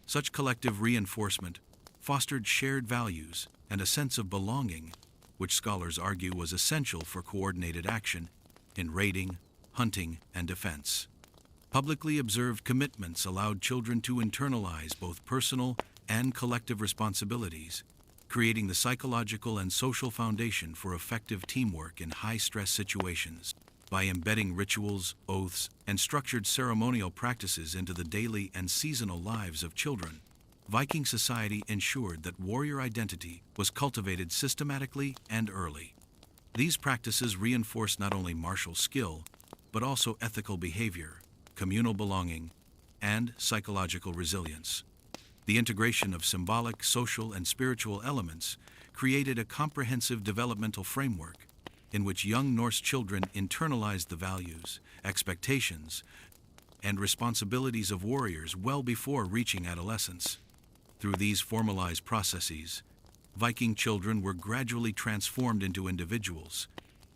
Such collective reinforcement fostered shared values and a sense of belonging, which scholars argue was essential for coordinated action in raiding, hunting, and defense. Publicly observed commitments allowed children to internalize both personal and collective responsibilities, creating the psychological and social foundation for effective teamwork in high-stress situations. By embedding rituals, oaths, and structured ceremonial practices into the daily and seasonal lives of children, Viking society ensured that warrior identity was cultivated systematically and early. These practices reinforced not only martial skill, but also ethical behavior, communal belonging, and psychological resilience. The integration of symbolic, social, and spiritual elements created a comprehensive developmental framework in which young Norse children internalized the values, expectations, and responsibilities of warriors well before reaching adolescence. Through these formalized processes, Viking children were gradually transformed into individuals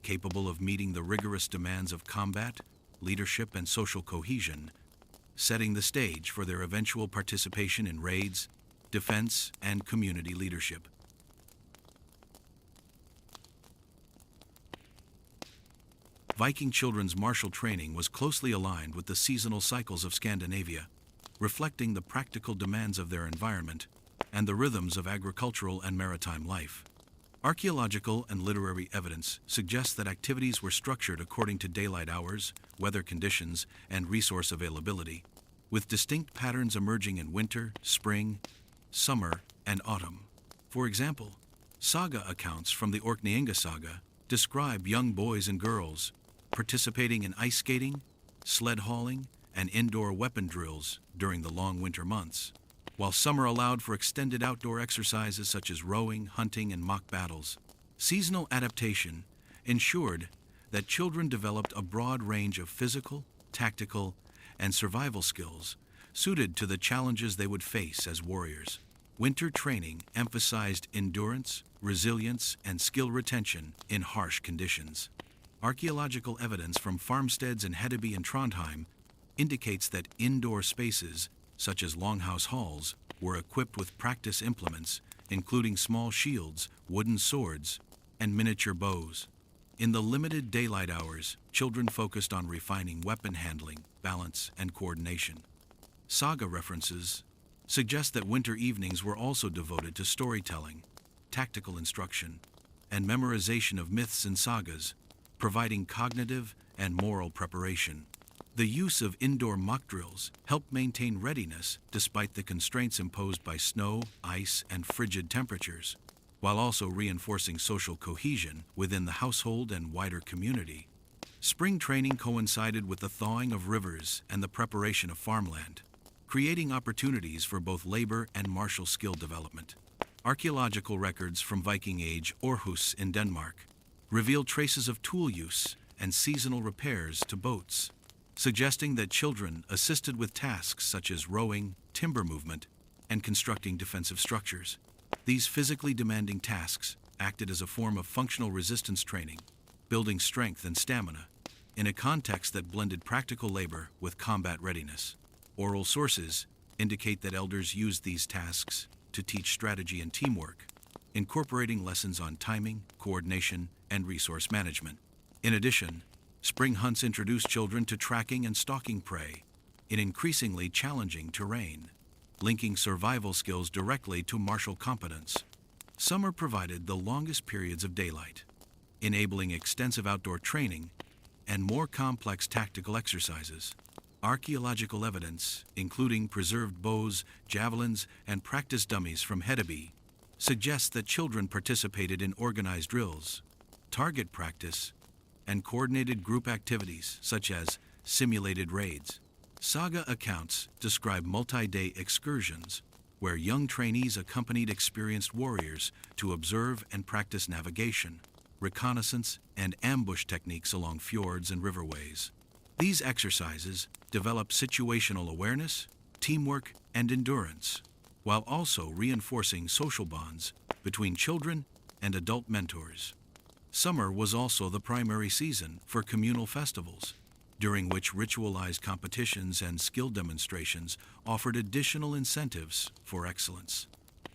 capable of meeting the rigorous demands of combat, leadership, and social cohesion, setting the stage for their eventual participation in raids, defense, and community leadership. Viking children's martial training was closely aligned with the seasonal cycles of Scandinavia, reflecting the practical demands of their environment and the rhythms of agricultural and maritime life. Archaeological and literary evidence suggests that activities were structured according to daylight hours, weather conditions, and resource availability, with distinct patterns emerging in winter, spring, summer, and autumn. For example, saga accounts from the Orkneyinga saga describe young boys and girls participating in ice skating, sled hauling, and indoor weapon drills during the long winter months, while summer allowed for extended outdoor exercises such as rowing, hunting, and mock battles. Seasonal adaptation ensured that children developed a broad range of physical, tactical, and survival skills suited to the challenges they would face as warriors. Winter training emphasized endurance, resilience, and skill retention in harsh conditions. Archaeological evidence from farmsteads in Hedeby and Trondheim indicates that indoor spaces, such as longhouse halls, were equipped with practice implements, including small shields, wooden swords, and miniature bows. In the limited daylight hours, children focused on refining weapon handling, balance, and coordination. Saga references suggest that winter evenings were also devoted to storytelling, tactical instruction, and memorization of myths and sagas, providing cognitive and moral preparation. The use of indoor mock drills helped maintain readiness despite the constraints imposed by snow, ice, and frigid temperatures, while also reinforcing social cohesion within the household and wider community. Spring training coincided with the thawing of rivers and the preparation of farmland, creating opportunities for both labor and martial skill development. Archaeological records from Viking-age Aarhus in Denmark reveal traces of tool use and seasonal repairs to boats, suggesting that children assisted with tasks such as rowing, timber movement, and constructing defensive structures. These physically demanding tasks acted as a form of functional resistance training, building strength and stamina, in a context that blended practical labor with combat readiness. Oral sources indicate that elders used these tasks to teach strategy and teamwork, incorporating lessons on timing, coordination, and resource management. In addition, spring hunts introduced children to tracking and stalking prey in increasingly challenging terrain, linking survival skills directly to martial competence. Summer provided the longest periods of daylight, enabling extensive outdoor training and more complex tactical exercises. Archaeological evidence, including preserved bows, javelins, and practice dummies from Hedeby, suggests that children participated in organized drills, target practice, and coordinated group activities such as simulated raids. Saga accounts describe multi-day excursions where young trainees accompanied experienced warriors to observe and practice navigation, reconnaissance, and ambush techniques along fjords and riverways. These exercises develop situational awareness, teamwork, and endurance, while also reinforcing social bonds between children and adult mentors. Summer was also the primary season for communal festivals, during which ritualized competitions and skill demonstrations offered additional incentives for excellence.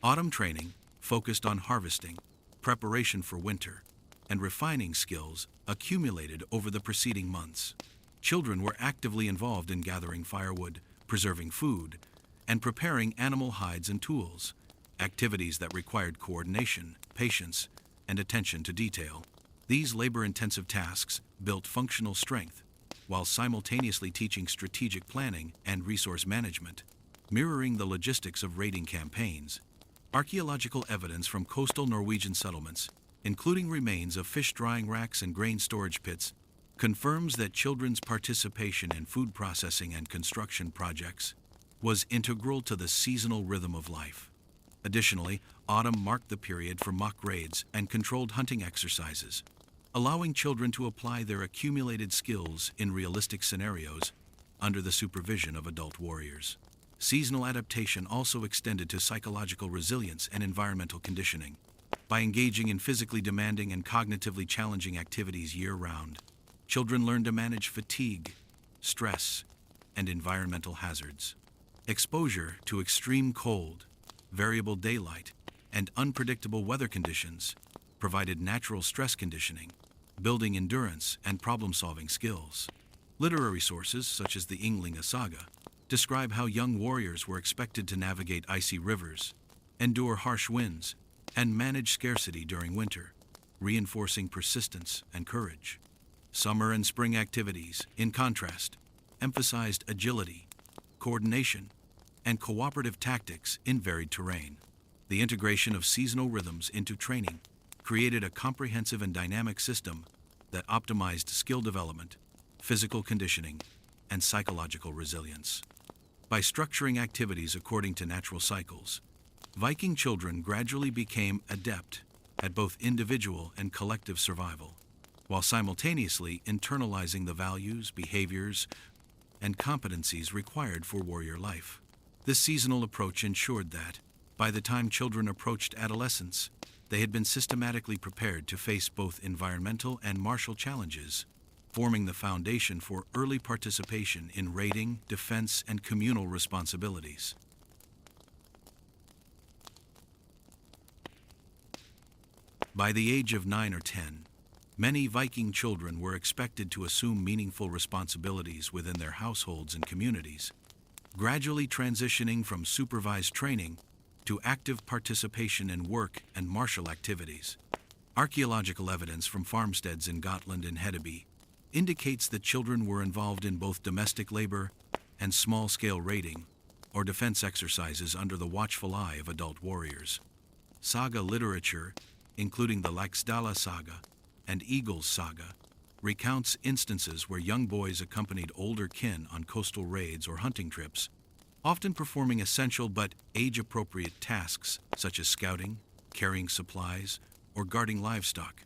Autumn training focused on harvesting, preparation for winter, and refining skills accumulated over the preceding months. Children were actively involved in gathering firewood, preserving food, and preparing animal hides and tools, activities that required coordination, patience, and attention to detail. These labor-intensive tasks built functional strength, while simultaneously teaching strategic planning and resource management. Mirroring the logistics of raiding campaigns, archaeological evidence from coastal Norwegian settlements, including remains of fish drying racks and grain storage pits, confirms that children's participation in food processing and construction projects was integral to the seasonal rhythm of life. Additionally, autumn marked the period for mock raids and controlled hunting exercises, allowing children to apply their accumulated skills in realistic scenarios under the supervision of adult warriors. Seasonal adaptation also extended to psychological resilience and environmental conditioning. By engaging in physically demanding and cognitively challenging activities year-round, children learn to manage fatigue, stress, and environmental hazards. Exposure to extreme cold, variable daylight, and unpredictable weather conditions provided natural stress conditioning, building endurance and problem-solving skills. Literary sources, such as the Ynglinga saga, describe how young warriors were expected to navigate icy rivers, endure harsh winds, and manage scarcity during winter, reinforcing persistence and courage. Summer and spring activities, in contrast, emphasized agility, coordination, and cooperative tactics in varied terrain. The integration of seasonal rhythms into training created a comprehensive and dynamic system that optimized skill development, physical conditioning, and psychological resilience. By structuring activities according to natural cycles, Viking children gradually became adept at both individual and collective survival, while simultaneously internalizing the values, behaviors, and competencies required for warrior life. This seasonal approach ensured that, by the time children approached adolescence, they had been systematically prepared to face both environmental and martial challenges, forming the foundation for early participation in raiding, defense, and communal responsibilities. By the age of 9 or 10, many Viking children were expected to assume meaningful responsibilities within their households and communities, gradually transitioning from supervised training to active participation in work and martial activities. Archaeological evidence from farmsteads in Gotland and Hedeby indicates that children were involved in both domestic labor and small-scale raiding or defense exercises under the watchful eye of adult warriors. Saga literature, including the Laxdala Saga and Eagle's Saga, recounts instances where young boys accompanied older kin on coastal raids or hunting trips, often performing essential but age-appropriate tasks such as scouting, carrying supplies, or guarding livestock.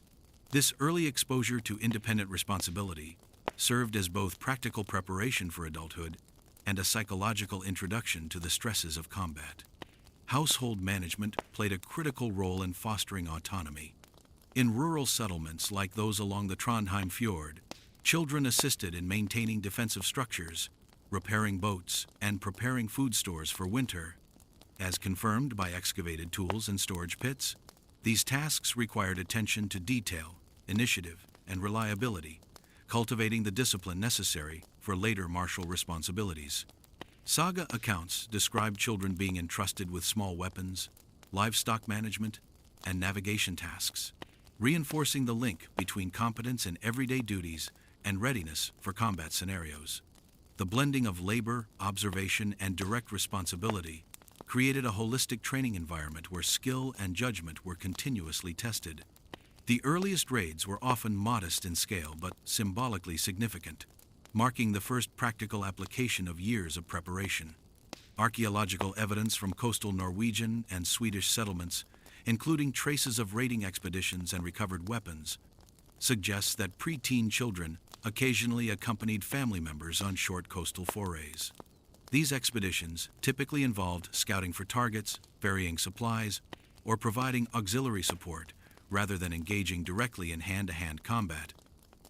This early exposure to independent responsibility served as both practical preparation for adulthood and a psychological introduction to the stresses of combat. Household management played a critical role in fostering autonomy. In rural settlements like those along the Trondheim fjord, children assisted in maintaining defensive structures, repairing boats, and preparing food stores for winter. As confirmed by excavated tools and storage pits, these tasks required attention to detail, initiative, and reliability, cultivating the discipline necessary for later martial responsibilities. Saga accounts describe children being entrusted with small weapons, livestock management, and navigation tasks, reinforcing the link between competence in everyday duties and readiness for combat scenarios. The blending of labor, observation, and direct responsibility created a holistic training environment where skill and judgment were continuously tested. The earliest raids were often modest in scale but symbolically significant, marking the first practical application of years of preparation. Archaeological evidence from coastal Norwegian and Swedish settlements, including traces of raiding expeditions and recovered weapons, suggests that preteen children occasionally accompanied family members on short coastal forays. These expeditions typically involved scouting for targets, ferrying supplies, or providing auxiliary support rather than engaging directly in hand-to-hand combat.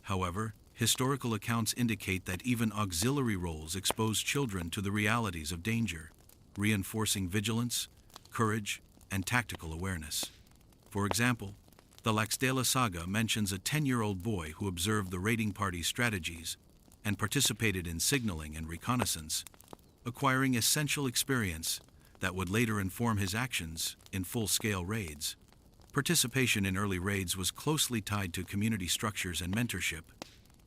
However, historical accounts indicate that even auxiliary roles exposed children to the realities of danger, reinforcing vigilance, courage, and tactical awareness. For example, the Laxdala Saga mentions a 10-year-old boy who observed the raiding party's strategies and participated in signaling and reconnaissance, acquiring essential experience that would later inform his actions in full-scale raids. Participation in early raids was closely tied to community structures and mentorship.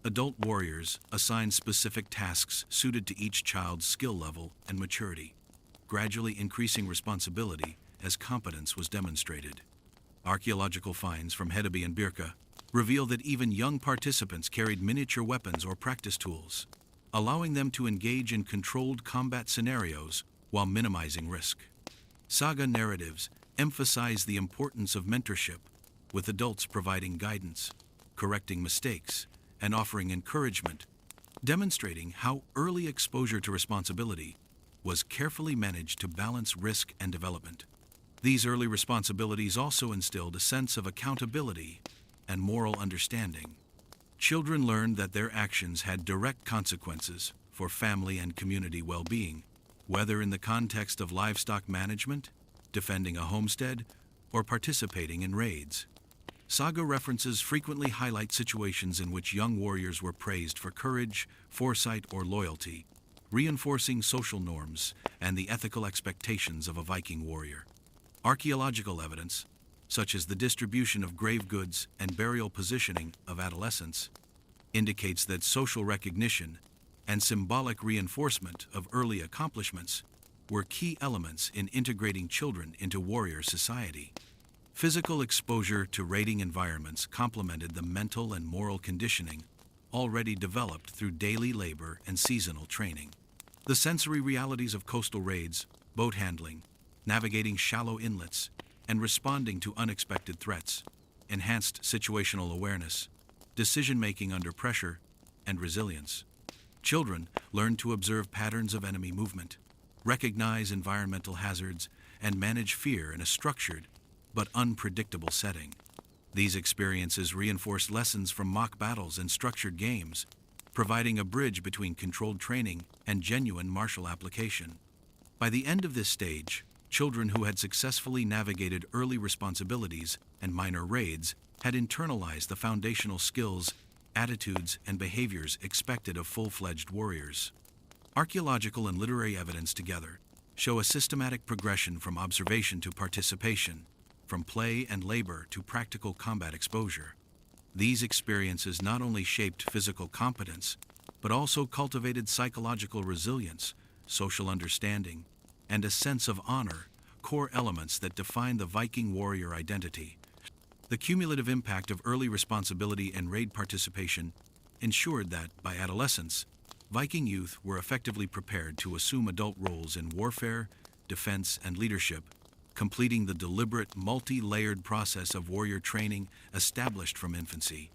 Adult warriors assigned specific tasks suited to each child's skill level and maturity, gradually increasing responsibility as competence was demonstrated. Archaeological finds from Hedeby and Birka reveal that even young participants carried miniature weapons or practice tools, allowing them to engage in controlled combat scenarios while minimizing risk. Saga narratives emphasize the importance of mentorship, with adults providing guidance, correcting mistakes, and offering encouragement, demonstrating how early exposure to responsibility was carefully managed to balance risk and development. These early responsibilities also instilled a sense of accountability and moral understanding. Children learned that their actions had direct consequences for family and community well-being, whether in the context of livestock management, defending a homestead, or participating in raids. Saga references frequently highlight situations in which young warriors were praised for courage, foresight, or loyalty, reinforcing social norms and the ethical expectations of a Viking warrior. Archaeological evidence, such as the distribution of grave goods and burial positioning of adolescents, indicates that social recognition and symbolic reinforcement of early accomplishments were key elements in integrating children into warrior society. Physical exposure to raiding environments complemented the mental and moral conditioning already developed through daily labor and seasonal training. The sensory realities of coastal raids, boat handling, navigating shallow inlets, and responding to unexpected threats, enhanced situational awareness, decision-making under pressure, and resilience. Children learn to observe patterns of enemy movement, recognize environmental hazards, and manage fear in a structured but unpredictable setting. These experiences reinforce lessons from mock battles and structured games, providing a bridge between controlled training and genuine martial application. By the end of this stage, children who had successfully navigated early responsibilities and minor raids had internalized the foundational skills, attitudes, and behaviors expected of full-fledged warriors. Archaeological and literary evidence together show a systematic progression from observation to participation, from play and labor to practical combat exposure. These experiences not only shaped physical competence, but also cultivated psychological resilience, social understanding, and a sense of honor, core elements that define the Viking warrior identity. The cumulative impact of early responsibility and raid participation ensured that, by adolescence, Viking youth were effectively prepared to assume adult roles in warfare, defense, and leadership, completing the deliberate, multi-layered process of warrior training established from infancy.